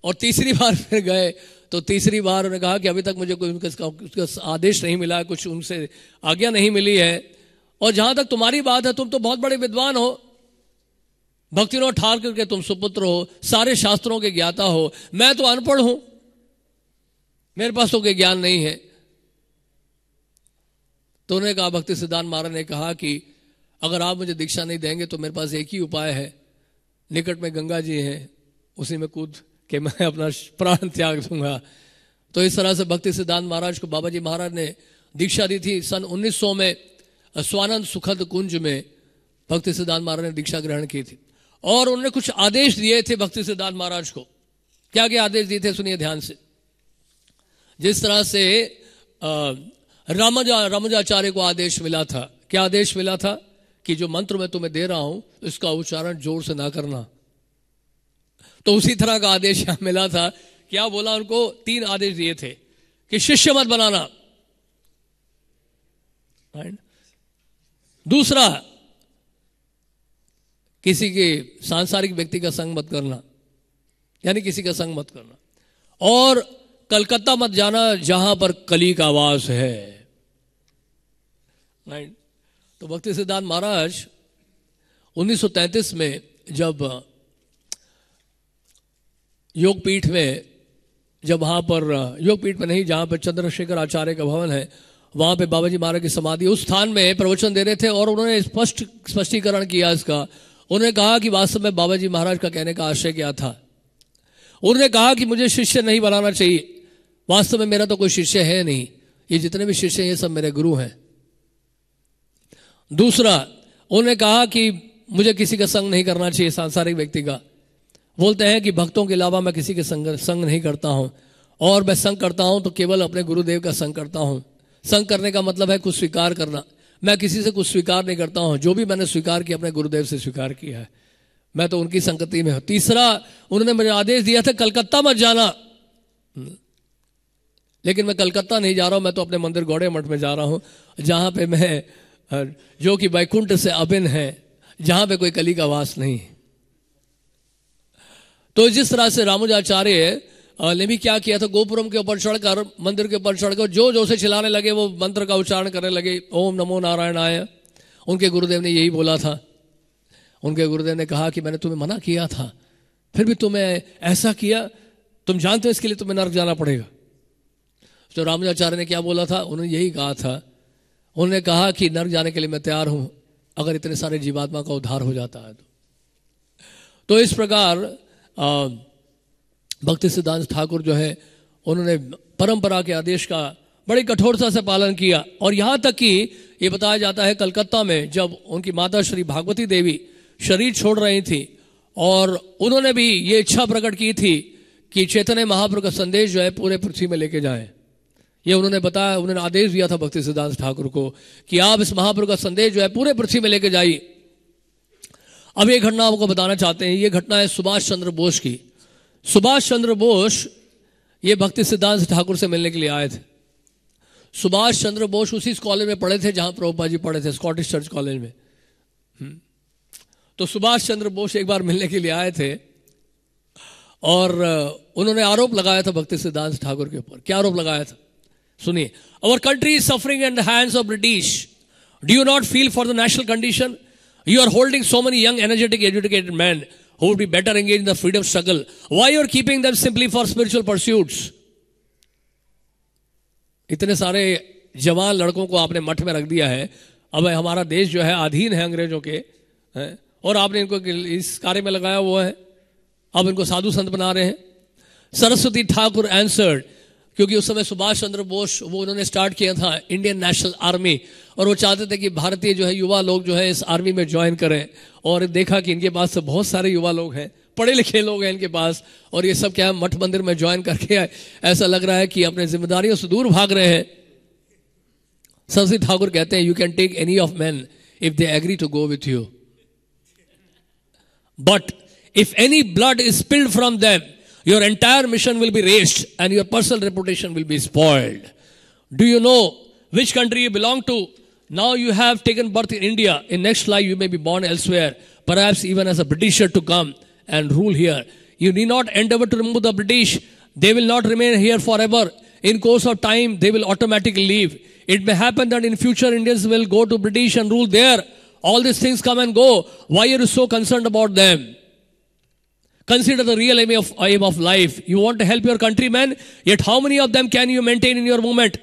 और तीसरी बार फिर गए तो तीसरी बार उन्होंने कहा कि अभी तक मुझे कोई उनका आदेश नहीं मिला है, कुछ उनसे आज्ञा नहीं मिली है। और जहां तक तुम्हारी बात है, तुम तो बहुत बड़े विद्वान हो, भक्तिविनोद ठाकुर के तुम सुपुत्र हो, सारे शास्त्रों के ज्ञाता हो, मैं तो अनपढ़ हूं, मेरे पास तो कोई ज्ञान नहीं है। तो उन्होंने कहा, भक्ति सिद्धांत महाराज ने कहा कि अगर आप मुझे दीक्षा नहीं देंगे तो मेरे पास एक ही उपाय है, निकट में गंगा जी हैं, उसी में कूद के मैं अपना प्राण त्याग दूंगा। तो इस तरह से भक्ति सिद्धांत महाराज को बाबा जी महाराज ने दीक्षा दी थी। सन 1900 में स्वानंद सुखद कुंज में भक्ति सिद्धांत महाराज ने दीक्षा ग्रहण की थी। और उन्होंने कुछ आदेश दिए थे भक्ति सिद्धांत महाराज को। क्या क्या आदेश दिए थे सुनिए ध्यान से। जिस तरह से रामानुजाचार्य को आदेश मिला था, क्या आदेश मिला था कि जो मंत्र मैं तुम्हें दे रहा हूं इसका उच्चारण जोर से ना करना। तो उसी तरह का आदेश यहां मिला था। क्या बोला उनको? 3 आदेश दिए थे कि शिष्य मत बनाना, दूसरा किसी के सांसारिक व्यक्ति का संग मत करना, यानी किसी का संग मत करना, और कलकत्ता मत जाना जहां पर कली का वास है। राइट। तो भक्ति सिद्धांत महाराज 1933 में जब योगपीठ में, जब वहां पर योगपीठ में नहीं, जहां पर चंद्रशेखर आचार्य का भवन है, वहां पे बाबा जी महाराज की समाधि, उस स्थान में प्रवचन दे रहे थे और उन्होंने स्पष्टीकरण किया इसका। उन्होंने कहा कि वास्तव में बाबा जी महाराज का कहने का आशय क्या था। उन्होंने कहा कि मुझे शिष्य नहीं बनाना चाहिए, वास्तव में मेरा तो कोई शिष्य है नहीं, ये जितने भी शिष्य हैं ये सब मेरे गुरु हैं। दूसरा, उन्होंने कहा कि मुझे किसी का संग नहीं करना चाहिए, सांसारिक व्यक्ति का। बोलते हैं कि भक्तों के अलावा मैं किसी के संग नहीं करता हूं, और मैं संग करता हूं तो केवल अपने गुरुदेव का संग करता हूं। संग करने का मतलब है कुछ स्वीकार करना। मैं किसी से कुछ स्वीकार नहीं करता हूं, जो भी मैंने स्वीकार किया अपने गुरुदेव से स्वीकार किया है, मैं तो उनकी संगति में हूं। तीसरा, उन्होंने मुझे आदेश दिया था कलकत्ता मत जाना, लेकिन मैं कलकत्ता नहीं जा रहा हूं, मैं तो अपने मंदिर गौड़े मठ में जा रहा हूं, जहां पे मैं, जो कि वैकुंठ से अभिन्न है, जहां पे कोई कली का वास नहीं। तो जिस तरह से रामानुजाचार्य ने भी क्या किया था, गोपुरम के ऊपर चढ़कर, मंदिर के ऊपर चढ़कर जो से चिल्लाने लगे, वो मंत्र का उच्चारण करने लगे, ओम नमो नारायणाय। उनके गुरुदेव ने यही बोला था। उनके गुरुदेव ने कहा कि मैंने तुम्हें मना किया था, फिर भी तुम्हें ऐसा किया, तुम जानते हो इसके लिए तुम्हें नरक जाना पड़ेगा। तो रामानुजाचार्य ने क्या बोला था? उन्होंने यही कहा था, उन्होंने कहा कि नरक जाने के लिए मैं तैयार हूं, अगर इतने सारे जीवात्मा का उद्धार हो जाता है तो। इस प्रकार भक्ति सिद्धांत ठाकुर जो है, उन्होंने परंपरा के आदेश का बड़ी कठोरता से पालन किया। और यहां तक कि ये बताया जाता है कलकत्ता में जब उनकी माता श्री भागवती देवी शरीर छोड़ रही थी, और उन्होंने भी ये इच्छा प्रकट की थी कि चैतन्य महाप्रभु का संदेश जो है पूरे पृथ्वी में लेके जाएं। ये उन्होंने बताया, उन्होंने आदेश दिया था भक्ति सिद्धांत ठाकुर को कि आप इस महाप्रभु का संदेश जो है पूरे पृथ्वी में लेके जाइए। अब ये घटना आपको बताना चाहते हैं। ये घटना है सुभाष चंद्र बोस की। सुभाष चंद्र बोस ये भक्ति सिद्धांत ठाकुर से मिलने के लिए आए थे। सुभाष चंद्र बोस उसी कॉलेज में पढ़े थे जहां प्रभुपाद जी पढ़े थे, स्कॉटिश चर्च कॉलेज में। तो सुभाष चंद्र बोस एक बार मिलने के लिए आए थे और उन्होंने आरोप लगाया था भक्ति सिद्धांत ठाकुर के ऊपर। क्या आरोप लगाया था? सुनिए। Our country is suffering in the hands of British. Do you not feel for the national condition? You are holding so many young, energetic, educated men who would be better engaged in the freedom struggle. Why you are keeping them simply for spiritual pursuits? इतने सारे जवान लड़कों को आपने मठ में रख दिया है। अब हमारा देश जो है अधीन है अंग्रेजों के, और आपने इनको इस कार्य में लगाया हुआ है। अब इनको साधु संत बना रहे हैं। सरस्वती ठाकुर आंसर्ड, क्योंकि उस समय सुभाष चंद्र बोस वो उन्होंने स्टार्ट किया था इंडियन नेशनल आर्मी, और वो चाहते थे कि भारतीय जो है युवा लोग जो है इस आर्मी में ज्वाइन करें। और देखा कि इनके पास तो बहुत सारे युवा लोग हैं, पढ़े लिखे लोग हैं इनके पास, और ये सब क्या है मठ मंदिर में ज्वाइन करके ऐसा लग रहा है कि अपने जिम्मेदारियों से दूर भाग रहे हैं। सरस्वती ठाकुर कहते हैं, you can take any of man if they agree to go with you, but if any blood is spilled from them, your entire mission will be razed and your personal reputation will be spoiled. Do you know which country you belong to? Now you have taken birth in India. In next life you may be born elsewhere, perhaps even as a Britisher to come and rule here. You need not endeavor to remove the British. They will not remain here forever. In course of time, they will automatically leave. It may happen that in future Indians will go to British and rule there. All these things come and go. Why are you so concerned about them? Consider the real aim of life. You want to help your countrymen, yet how many of them can you maintain in your movement?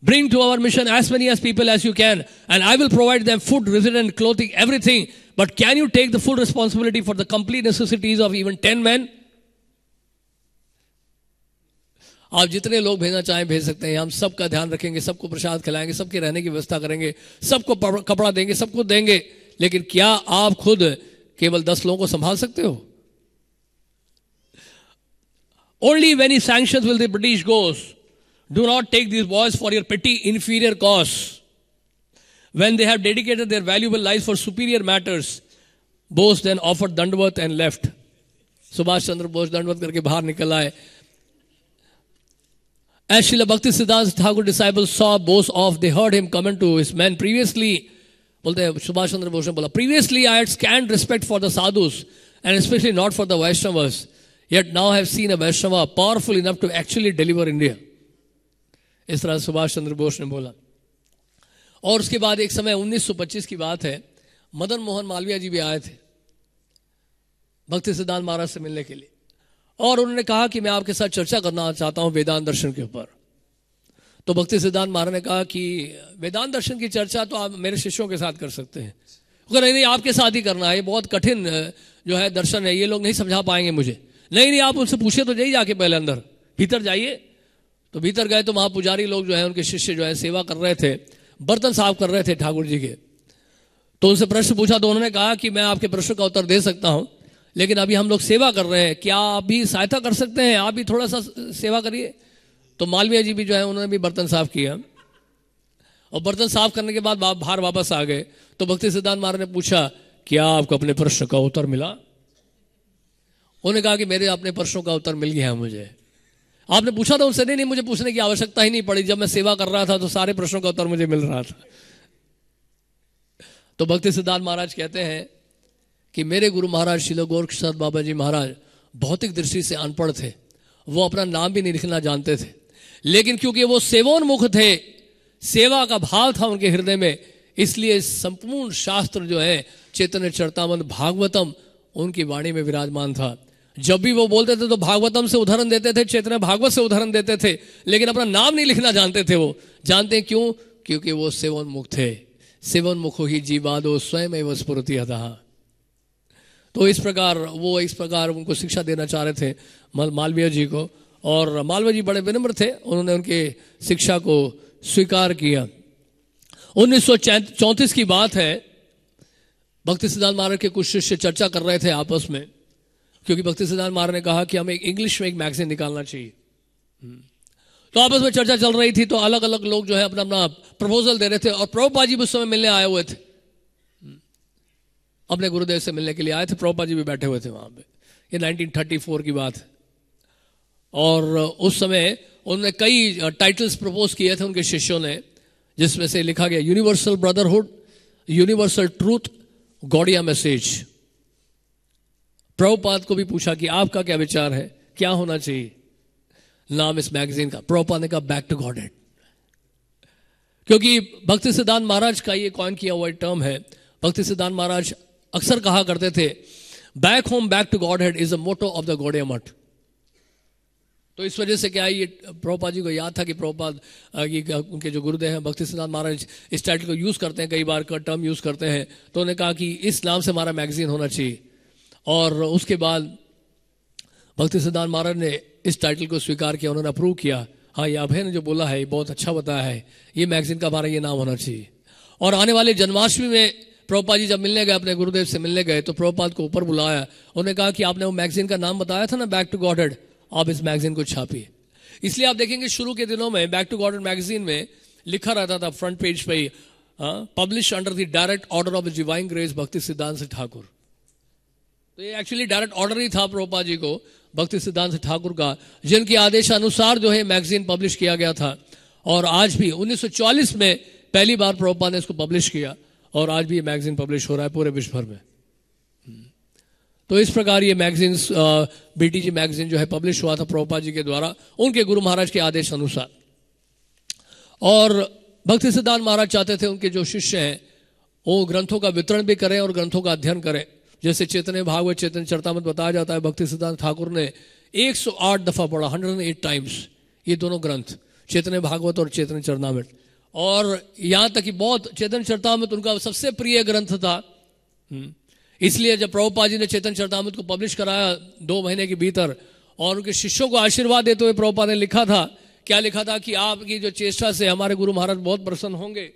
Bring to our mission as many as people as you can, and I will provide them food, residence, clothing, everything. But can you take the full responsibility for the complete necessities of even 10 men? आप जितने लोग भेजना चाहें भेज सकते हैं। हम सबका ध्यान रखेंगे, सबको प्रसाद खिलाएंगे, सबके रहने की व्यवस्था करेंगे, सबको कपड़ा देंगे, सबको देंगे। लेकिन क्या आप खुद केवल 10 लोगों को संभाल सकते हो? Only when he sanctions will the British goes. Do not take these boys for your petty inferior cause. When they have dedicated their valuable lives for superior matters, Bose then offered Dandvat and left. Subhash Chandra Bose दंडवत करके बाहर निकल आए. As Srila Bhakti Siddhanta Thakur disciples saw Bose off, they heard him comment to his men. Previously, बोलते हैं सुभाष चंद्र बोस ने बोला, previously I had scant respect for the sadhus and especially not for the Vaishnavas. Yet now I have seen a Vaishnava powerful enough to actually deliver India. इस तरह सुभाष चंद्र बोस ने बोला. और उसके बाद एक समय 1925 की बात है, मदन मोहन मालवीय जी भी आए थे भक्ति सिद्धांत महाराज से मिलने के लिए, और उन्होंने कहा कि मैं आपके साथ चर्चा करना चाहता हूं वेदांत दर्शन के ऊपर. तो भक्ति सिद्धांत महाराज ने कहा कि वेदांत दर्शन की चर्चा तो आप मेरे शिष्यों के साथ कर सकते हैं. नहीं आपके साथ ही करना है, ये बहुत कठिन जो है दर्शन है, ये लोग नहीं समझा पाएंगे मुझे. नहीं आप उनसे पूछे तो जाइए, जाके पहले अंदर भीतर जाइए. तो भीतर गए तो वहां पुजारी लोग जो है उनके शिष्य जो है सेवा कर रहे थे, बर्तन साफ कर रहे थे ठाकुर जी के. तो उनसे प्रश्न पूछा तो उन्होंने कहा कि मैं आपके प्रश्न का उत्तर दे सकता हूं, लेकिन अभी हम लोग सेवा कर रहे हैं, क्या आप भी सहायता कर सकते हैं, आप भी थोड़ा सा सेवा करिए. तो मालवीय जी भी जो है उन्होंने भी बर्तन साफ किया, और बर्तन साफ करने के बाद बाहर वापस आ गए. तो भक्ति सिद्धांत महाराज ने पूछा, क्या आपको अपने प्रश्न का उत्तर मिला? उन्होंने कहा कि मेरे अपने प्रश्नों का उत्तर मिल गया मुझे. आपने पूछा था उनसे? नहीं मुझे पूछने की आवश्यकता ही नहीं पड़ी, जब मैं सेवा कर रहा था तो सारे प्रश्नों का उत्तर मुझे मिल रहा था. तो भक्ति सिद्धांत महाराज कहते हैं कि मेरे गुरु महाराज श्रील गोरक्षनाथ बाबा जी महाराज भौतिक दृष्टि से अनपढ़ थे, वो अपना नाम भी नहीं लिखना जानते थे, लेकिन क्योंकि वो सेवोन्मुख थे, सेवा का भाव था उनके हृदय में, इसलिए संपूर्ण शास्त्र जो है चैतन्य चरितामृत भागवतम उनकी वाणी में विराजमान था. जब भी वो बोलते थे तो भागवतम से उदाहरण देते थे, चैतन्य भागवत से उदाहरण देते थे, लेकिन अपना नाम नहीं लिखना जानते थे. वो जानते क्यों? क्योंकि वो सेवोन्मुख थे. सेवोन्मुखो ही जीवादो स्वयं एव स्फुरति अतः. तो इस प्रकार उनको शिक्षा देना चाह रहे थे मालवीय जी को, और मालवीय जी बड़े विनम्र थे, उन्होंने उनके शिक्षा को स्वीकार किया. 1934 की बात है, भक्ति सिद्धांत महाराज के कुछ शिष्य चर्चा कर रहे थे आपस में, क्योंकि भक्ति सिद्धांत महाराज ने कहा कि हमें इंग्लिश में एक मैगजीन निकालना चाहिए. तो आपस में चर्चा चल रही थी, तो अलग अलग लोग जो है अपना अपना प्रपोजल दे रहे थे, और प्रभुपाद जी भी उस समय मिलने आए हुए थे, अपने गुरुदेव से मिलने के लिए आए थे. प्रभुपाद जी भी बैठे हुए थे वहां पे. ये 1934 की बात है, और उस समय उन्होंने कई टाइटल्स प्रपोज किए थे उनके शिष्यों ने, जिसमें से लिखा गया universal brotherhood, universal truth, Gaudiya message. Prabhupada को भी पूछा कि आपका क्या विचार है, क्या होना चाहिए नाम इस मैगजीन का. प्रभुपाद ने कहा बैक टू गॉडहेड, क्योंकि भक्ति सिद्धांत महाराज का ये कॉइन किया हुआ टर्म है. भक्ति सिद्धांत महाराज अक्सर कहा करते थे, back home back to Godhead is the motto of the Gaudiya Math. तो इस वजह से क्या ये प्रभुपाद जी को याद था कि प्रभुपाद उनके जो गुरुदेव हैं भक्ति सिद्धांत महाराज इस टाइटल को यूज करते हैं, कई बार का टर्म यूज करते हैं. तो उन्होंने कहा कि इस नाम से हमारा मैगजीन होना चाहिए, और उसके बाद भक्ति सिद्धांत महाराज ने इस टाइटल को स्वीकार किया, उन्होंने अप्रूव किया. हाँ, ये अभय ने जो बोला है ये बहुत अच्छा बताया है, ये मैगजीन का हमारा ये नाम होना चाहिए. और आने वाले जन्माष्टमी में प्रभुपाद जी जब मिलने गए, अपने गुरुदेव से मिलने गए, तो प्रभुपाद को ऊपर बुलाया. उन्होंने कहा कि आपने वो मैगजीन का नाम बताया था ना बैक टू गॉडहेड, आप इस मैगजीन को छापिए. इसलिए आप देखेंगे शुरू के दिनों में बैक टू गॉडहेड मैगजीन में लिखा रहता था फ्रंट पेज पे, publish under the direct order of the divine grace भक्ति सिद्धांत ठाकुर. तो ये एक्चुअली डायरेक्ट ऑर्डर ही था प्रभुपाद जी को भक्ति सिद्धांत ठाकुर का, जिनके आदेश अनुसार जो है मैगजीन पब्लिश किया गया था. और आज भी 1944 में पहली बार प्रभुपाद ने इसको पब्लिश किया, और आज भी ये मैगजीन पब्लिश हो रहा है पूरे विश्व भर में. तो इस प्रकार ये मैगजीन बीटीजी मैगजीन जो है पब्लिश हुआ था प्रभुपाद जी के द्वारा, उनके गुरु महाराज के आदेश अनुसार. और भक्ति सिद्धांत महाराज चाहते थे उनके जो शिष्य हैं वो ग्रंथों का वितरण भी करें और ग्रंथों का अध्ययन करें. जैसे चैतन्य भागवत, चैतन्य चरितामृत बताया जाता है, भक्ति सिद्धांत ठाकुर ने 108 दफा पढ़ा, 108 टाइम्स ये दोनों ग्रंथ, चैतन्य भागवत और चैतन्य चरितामृत. और यहां तक कि बहुत चैतन्य चरितामृत उनका सबसे प्रिय ग्रंथ था. इसलिए जब प्रभुपाद जी ने चैतन्य चरितामृत को पब्लिश कराया 2 महीने के भीतर, और उनके शिष्यों को आशीर्वाद देते हुए प्रभुपाद ने लिखा था, क्या लिखा था कि आपकी जो चेष्टा से हमारे गुरु महाराज बहुत प्रसन्न होंगे,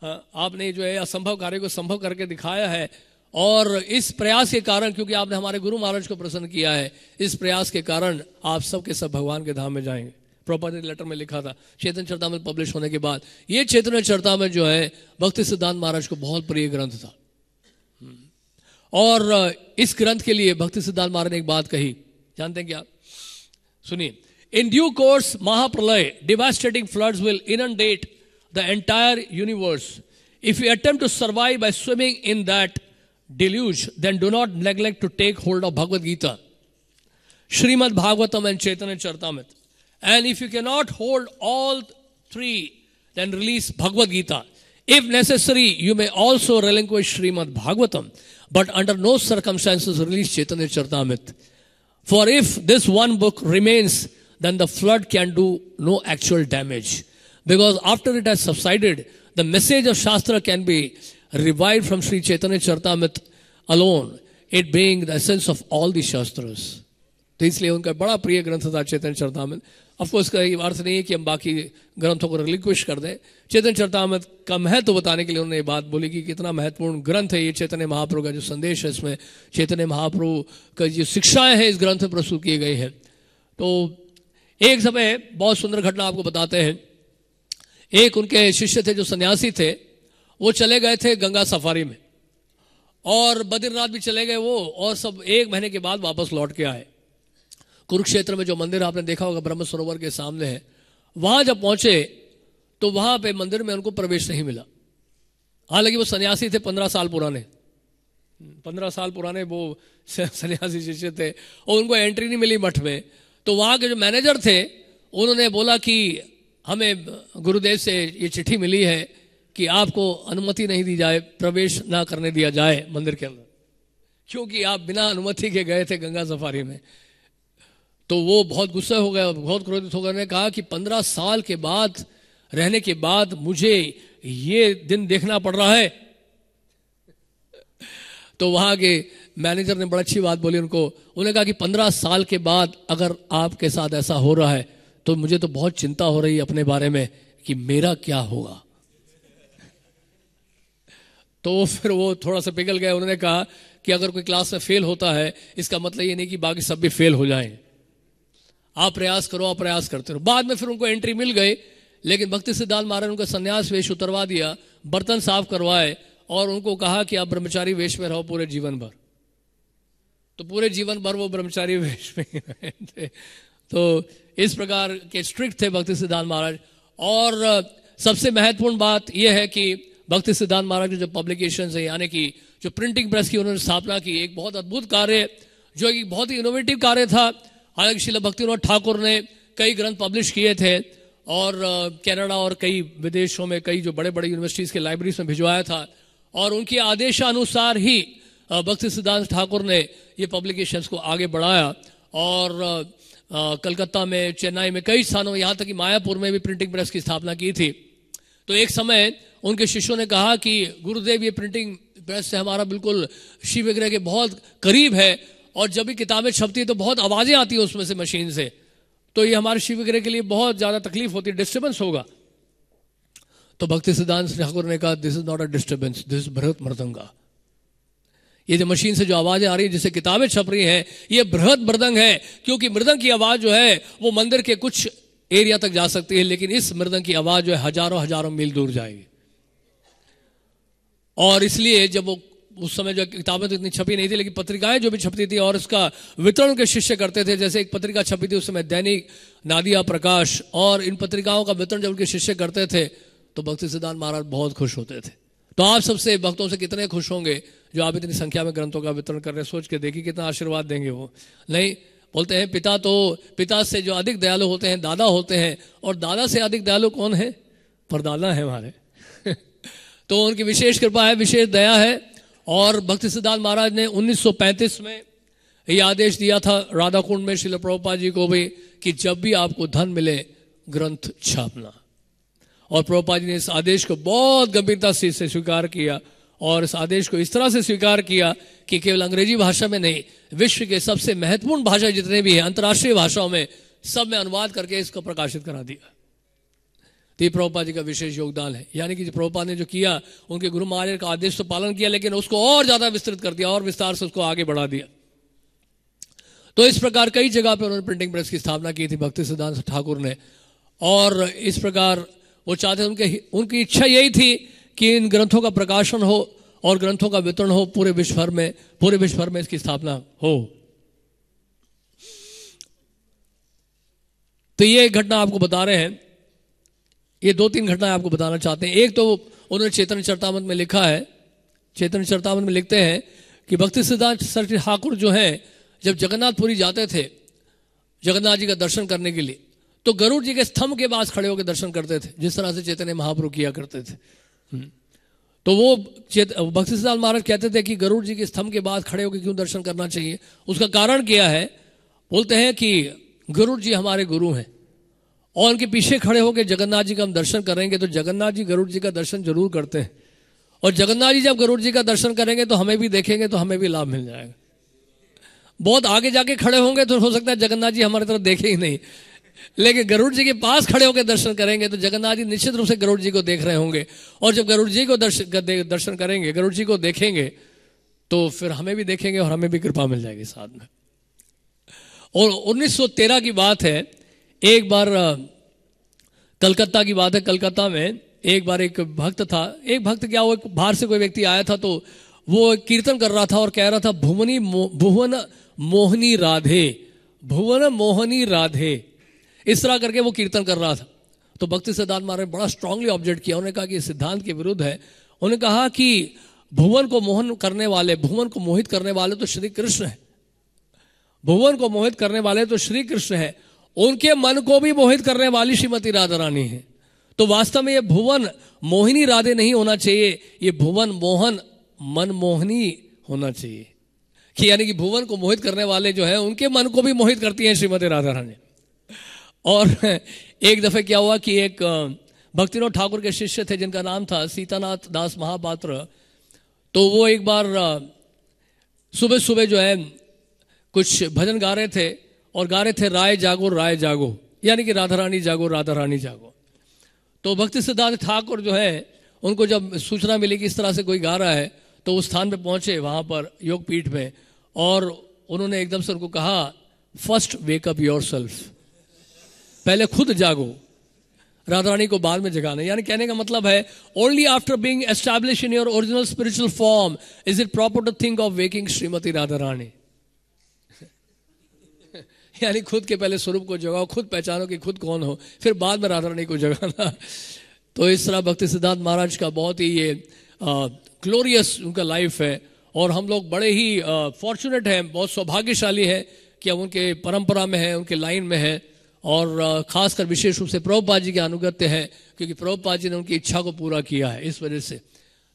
आपने जो है असंभव कार्य को संभव करके दिखाया है, और इस प्रयास के कारण, क्योंकि आपने हमारे गुरु महाराज को प्रसन्न किया है, इस प्रयास के कारण आप सब के सब भगवान के धाम में जाएंगे. प्रभुपाद ने लेटर में लिखा था चैतन्य चरितामृत पब्लिश होने के बाद। ये चैतन्य चरितामृत जो है भक्ति सिद्धांत महाराज को बहुत प्रिय ग्रंथ था। और इस ग्रंथ के लिए भक्ति सिद्धांत महाराज ने एक बात कही, जानते हैं क्या? सुनिए, in due course mahapralaya devastating floods will inundate the entire universe. If you attempt to survive by swimming in that deluge, then do not neglect to take hold of Bhagavad Gita, Srimad Bhagavatam and Chaitanya Charitamrita. And if you cannot hold all three, then release Bhagavad Gita. If necessary, you may also relinquish Srimad Bhagavatam, but under no circumstances release Chaitanya Charitamrita. For if this one book remains, then the flood can do no actual damage. Because after it has subsided, the message of Shastra can be revived from Sri Chaitanya Charitamrita alone, it being the essence of all the Shastras. तो इसलिए उनका बड़ा प्रिय ग्रंथ था चैतन्य Charitamrita. Of course का ये अर्थ नहीं है कि हम बाकी ग्रंथों को रिलिक्विश कर दें। चैतन्य चरितामृत का महत्व बताने के लिए उन्होंने ये बात बोली कि कितना महत्वपूर्ण ग्रंथ है ये। चैतन्य महाप्रभु का जो संदेश है इसमें, चैतन्य महाप्रभु का जो शिक्षाएं हैं इस ग्रंथ में प्रस्तुत की गई हैं। तो एक समय बहुत सुंदर घटना आपको बताते हैं। एक उनके शिष्य थे जो सन्यासी थे, वो चले गए थे गंगा सफारी में, और बद्रीनाथ भी चले गए वो, और सब 1 महीने के बाद वापस लौट के आए। कुरुक्षेत्र में जो मंदिर आपने देखा होगा ब्रह्म सरोवर के सामने है, वहां जब पहुंचे तो वहां पे मंदिर में उनको प्रवेश नहीं मिला। हालांकि वो सन्यासी थे 15 साल पुराने, 15 साल पुराने वो सन्यासी शिष्य थे, और उनको एंट्री नहीं मिली मठ में। तो वहां के जो मैनेजर थे उन्होंने बोला कि हमें गुरुदेव से ये चिट्ठी मिली है कि आपको अनुमति नहीं दी जाए, प्रवेश ना करने दिया जाए मंदिर के अंदर, क्योंकि आप बिना अनुमति के गए थे गंगा सफारी में। तो वो बहुत गुस्सा हो गया, बहुत क्रोधित होकर उन्होंने कहा कि 15 साल के बाद रहने के बाद मुझे ये दिन देखना पड़ रहा है। तो वहां के मैनेजर ने बड़ी अच्छी बात बोली उनको, उन्होंने कहा कि 15 साल के बाद अगर आपके साथ ऐसा हो रहा है तो मुझे तो बहुत चिंता हो रही है अपने बारे में कि मेरा क्या होगा। तो फिर वो थोड़ा सा पिघल गए। उन्होंने कहा कि अगर कोई क्लास में फेल होता है इसका मतलब ये नहीं कि बाकी सब भी फेल हो जाएं। आप प्रयास करो, आप प्रयास करते रहो। बाद में फिर उनको एंट्री मिल गई, लेकिन भक्ति सिद्धांत महाराज उनका संन्यास वेश उतरवा दिया, बर्तन साफ करवाए और उनको कहा कि आप ब्रह्मचारी वेश में रहो पूरे जीवन भर। तो पूरे जीवन भर वो ब्रह्मचारी वेश में रहे थे। तो इस प्रकार के स्ट्रिक्ट थे भक्ति सिद्धांत महाराज। और सबसे महत्वपूर्ण बात यह है कि भक्ति सिद्धांत महाराज के जो पब्लिकेशन है, यानी कि जो प्रिंटिंग प्रेस की उन्होंने स्थापना की, एक बहुत अद्भुत कार्य, जो एक बहुत ही इनोवेटिव कार्य था। हालांकि श्रील भक्तिविनोद ठाकुर ने कई ग्रंथ पब्लिश किए थे और कनाडा और कई विदेशों में कई जो बड़े बड़े यूनिवर्सिटीज के लाइब्रेरीज में भिजवाया था, और उनके आदेशानुसार ही भक्ति सिद्धांत ठाकुर ने ये पब्लिकेशंस को आगे बढ़ाया। और कलकत्ता में, चेन्नई में, कई स्थानों, यहाँ तक कि मायापुर में भी प्रिंटिंग प्रेस की स्थापना की थी। तो एक समय उनके शिष्यों ने कहा कि गुरुदेव ये प्रिंटिंग प्रेस से हमारा बिल्कुल शिव विग्रह के बहुत करीब है, और जब भी किताबें छपती है तो बहुत आवाजें आती है उसमें से, मशीन से, तो ये हमारे शिव विग्रह के लिए बहुत ज्यादा तकलीफ होती है, डिस्टर्बेंस होगा। तो भक्ति सिद्धांत ठाकुर ने कहा this is not a disturbance, this is बृहत मृदंगा। ये जो मशीन से जो आवाजें आ रही है, जिससे किताबें छप रही हैं, ये बृहत मृदंग है, क्योंकि मृदंग की आवाज जो है वो मंदिर के कुछ एरिया तक जा सकती है, लेकिन इस मृदंग की आवाज जो है हजारों हजारों मील दूर जाएगी। और इसलिए जब वो उस समय जो किताबें तो इतनी छपी नहीं थी, लेकिन पत्रिकाएं जो भी छपती थी और इसका वितरण के शिष्य करते थे। जैसे एक पत्रिका छपी थी उस समय, दैनिक नादिया प्रकाश, और इन पत्रिकाओं का वितरण जब उनके शिष्य करते थे तो भक्ति सिद्धांत महाराज बहुत खुश होते थे। तो आप सबसे भक्तों से कितने खुश होंगे जो आप इतनी संख्या में ग्रंथों का वितरण कर रहे हैं। सोच के देखिए कितना आशीर्वाद देंगे वो। नहीं, बोलते हैं पिता से जो अधिक दयालु होते हैं दादा होते हैं, और दादा से अधिक दयालु कौन है? परदादा है हमारे। तो उनकी विशेष कृपा है, विशेष दया है। और भक्ति सिद्धांत महाराज ने 1935 में ये आदेश दिया था राधा कुंड में श्रील प्रभुपाद जी को भी कि जब भी आपको धन मिले ग्रंथ छापना। और प्रभुपाद जी ने इस आदेश को बहुत गंभीरता से स्वीकार किया, और इस आदेश को इस तरह से स्वीकार किया कि केवल अंग्रेजी भाषा में नहीं, विश्व के सबसे महत्वपूर्ण भाषा जितने भी हैं, अंतर्राष्ट्रीय भाषाओं में, सब में अनुवाद करके इसको प्रकाशित करा दिया। तो ये प्रभुपाद जी का विशेष योगदान है। यानी कि प्रभुपाद ने जो किया, उनके गुरु महाराज का आदेश तो पालन किया, लेकिन उसको और ज्यादा विस्तृत कर दिया और विस्तार से उसको आगे बढ़ा दिया। तो इस प्रकार कई जगह पे उन्होंने प्रिंटिंग प्रेस की स्थापना की थी भक्ति सिद्धांत ठाकुर ने। और इस प्रकार वो चाहते थे, उनकी इच्छा यही थी कि इन ग्रंथों का प्रकाशन हो और ग्रंथों का वितरण हो पूरे विश्व भर में इसकी स्थापना हो। तो ये घटना आपको बता रहे हैं, ये 2-3 घटनाएं आपको बताना चाहते हैं। एक तो उन्होंने चैतन्य चरितामृत में लिखा है, चैतन्य चरितामृत में लिखते हैं कि भक्ति सिद्धांत सरस्वती ठाकुर जो हैं जब जगन्नाथपुरी जाते थे जगन्नाथ जी का दर्शन करने के लिए, तो गरुड़ जी के स्तंभ के पास खड़े होकर दर्शन करते थे, जिस तरह से चैतन्य महाप्रभु किया करते थे। तो वो भक्ति सिद्धांत महाराज कहते थे कि गरुड़ जी के स्तंभ के बाद खड़े होकर क्यों दर्शन करना चाहिए। उसका कारण क्या है, बोलते हैं कि गरुड़ जी हमारे गुरु हैं और उनके पीछे खड़े होकर जगन्नाथ जी का हम दर्शन करेंगे तो जगन्नाथ जी गरुड़ जी का दर्शन जरूर करते हैं, और जगन्नाथ जी जब गरुड़ जी का दर्शन करेंगे तो हमें भी देखेंगे तो हमें भी लाभ मिल जाएगा। बहुत आगे जाके खड़े होंगे तो हो सकता है जगन्नाथ जी हमारी तरफ देखे ही नहीं, लेकिन गरुड़ जी के पास खड़े होकर दर्शन करेंगे तो जगन्नाथ जी निश्चित रूप से गरुड़ जी को देख रहे होंगे, और जब गरुड़ जी को दर्शन करेंगे, गरुड़ जी को देखेंगे तो फिर हमें भी देखेंगे और हमें भी कृपा मिल जाएगी साथ में। और 1913 की बात है, एक बार कलकत्ता की बात है, कलकत्ता में एक बार एक भक्त था, एक भक्त क्या हुआ, बाहर से कोई व्यक्ति आया था तो वो कीर्तन कर रहा था और कह रहा था भुवन मोहनी राधे, भुवन मोहनी राधे, इस तरह करके वो कीर्तन कर रहा था। तो भक्ति सिद्धांत महाराज बड़ा स्ट्रांगली ऑब्जेक्ट किया, उन्होंने कहा कि सिद्धांत के विरुद्ध है। उन्होंने कहा कि भुवन को मोहन करने वाले, भुवन को मोहित करने वाले तो श्री कृष्ण है, भुवन को मोहित करने वाले तो श्री कृष्ण है, उनके मन को भी मोहित करने वाली श्रीमती राधा रानी है। तो वास्तव में ये भुवन मोहिनी राधे नहीं होना चाहिए, ये भुवन मोहन मनमोहनी होना चाहिए, कि यानी कि भुवन को मोहित करने वाले जो है उनके मन को भी मोहित करती है श्रीमती राधा रानी। और एक दफे क्या हुआ कि एक भक्तिनाथ ठाकुर के शिष्य थे जिनका नाम था सीतानाथ दास महापात्र, तो वो एक बार सुबह सुबह जो है कुछ भजन गा रहे थे और गा रहे थे राय जागो, यानी कि राधा रानी जागो, राधा रानी जागो। तो भक्ति सिद्धांत ठाकुर जो है उनको जब सूचना मिली कि इस तरह से कोई गा रहा है तो उस स्थान पे पहुंचे वहां पर योगपीठ में, और उन्होंने एकदम से उनको कहा फर्स्ट वेक अप योरसेल्फ, पहले खुद जागो, राधा रानी को बाद में जगाना। यानी कहने का मतलब है only after being establish in your original spiritual form is it proper to think of waking Shrimati Radha Rani. यानी खुद के पहले स्वरूप को जगाओ, खुद पहचानो कि खुद कौन हो, फिर बाद में राधा रानी को जगाना। तो इस तरह भक्ति सिद्धांत महाराज का बहुत ही ये ग्लोरियस उनका लाइफ है, और हम लोग बड़े ही फॉर्चुनेट हैं, बहुत सौभाग्यशाली है कि हम उनके परंपरा में हैं, उनके लाइन में हैं, और खासकर विशेष रूप से प्रभुपाद जी के अनुगत्य हैं, क्योंकि प्रभुपाद जी ने उनकी इच्छा को पूरा किया है। इस वजह से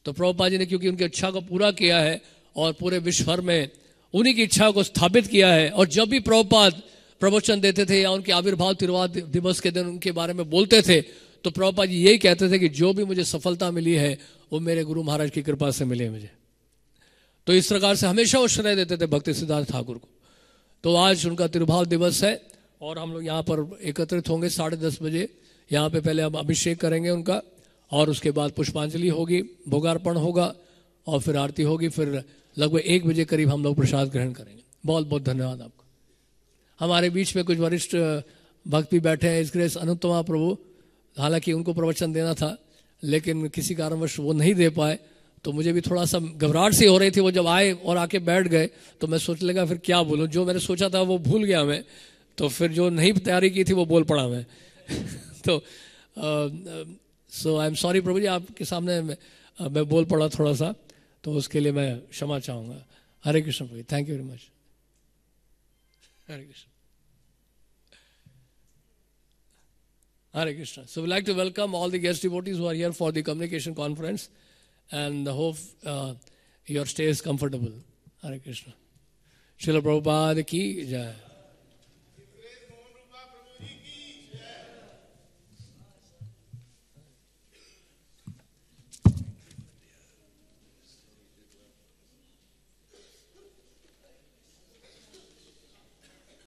तो प्रभुपाद जी ने क्योंकि उनकी इच्छा को पूरा किया है और पूरे विश्व भर में उन्हीं की इच्छा को स्थापित किया है। और जब भी प्रभुपाद प्रवचन देते थे या उनके आविर्भाव तिरुवाद दिवस के दिन उनके बारे में बोलते थे तो प्रभुपाद जी यही कहते थे कि जो भी मुझे सफलता मिली है वो मेरे गुरु महाराज की कृपा से मिले मुझे। तो इस प्रकार से हमेशा वो श्रेय देते थे भक्ति सिद्धांत ठाकुर को। तो आज उनका तिरुभाव दिवस है और हम लोग यहाँ पर एकत्रित होंगे 10:30 बजे। यहाँ पे पहले हम अभिषेक करेंगे उनका, और उसके बाद पुष्पांजलि होगी, भोगार्पण होगा, और फिर आरती होगी। फिर लगभग 1 बजे करीब हम लोग प्रसाद ग्रहण करेंगे। बहुत बहुत धन्यवाद आपका। हमारे बीच में कुछ वरिष्ठ भक्त भी बैठे हैं, इस ग्रेस अनुत्तमा प्रभु, हालांकि उनको प्रवचन देना था लेकिन किसी कारणवश वो नहीं दे पाए, तो मुझे भी थोड़ा सा घबराहट सी हो रही थी। वो जब आए और आके बैठ गए तो मैं सोच लगा फिर क्या बोलूं, जो मैंने सोचा था वो भूल गया मैं, तो फिर जो नहीं तैयारी की थी वो बोल पड़ा मैं। तो सो आई एम सॉरी प्रभु जी, आपके सामने मैं बोल पड़ा थोड़ा सा, तो उसके लिए मैं क्षमा चाहूँगा। Hare Krishna Prabhu, thank you very much. Hare Krishna, Hare Krishna. So we'd like to welcome all the guest devotees who are here for the communication conference, and hope your stay is comfortable. Hare Krishna. Srila Prabhupada ki jai.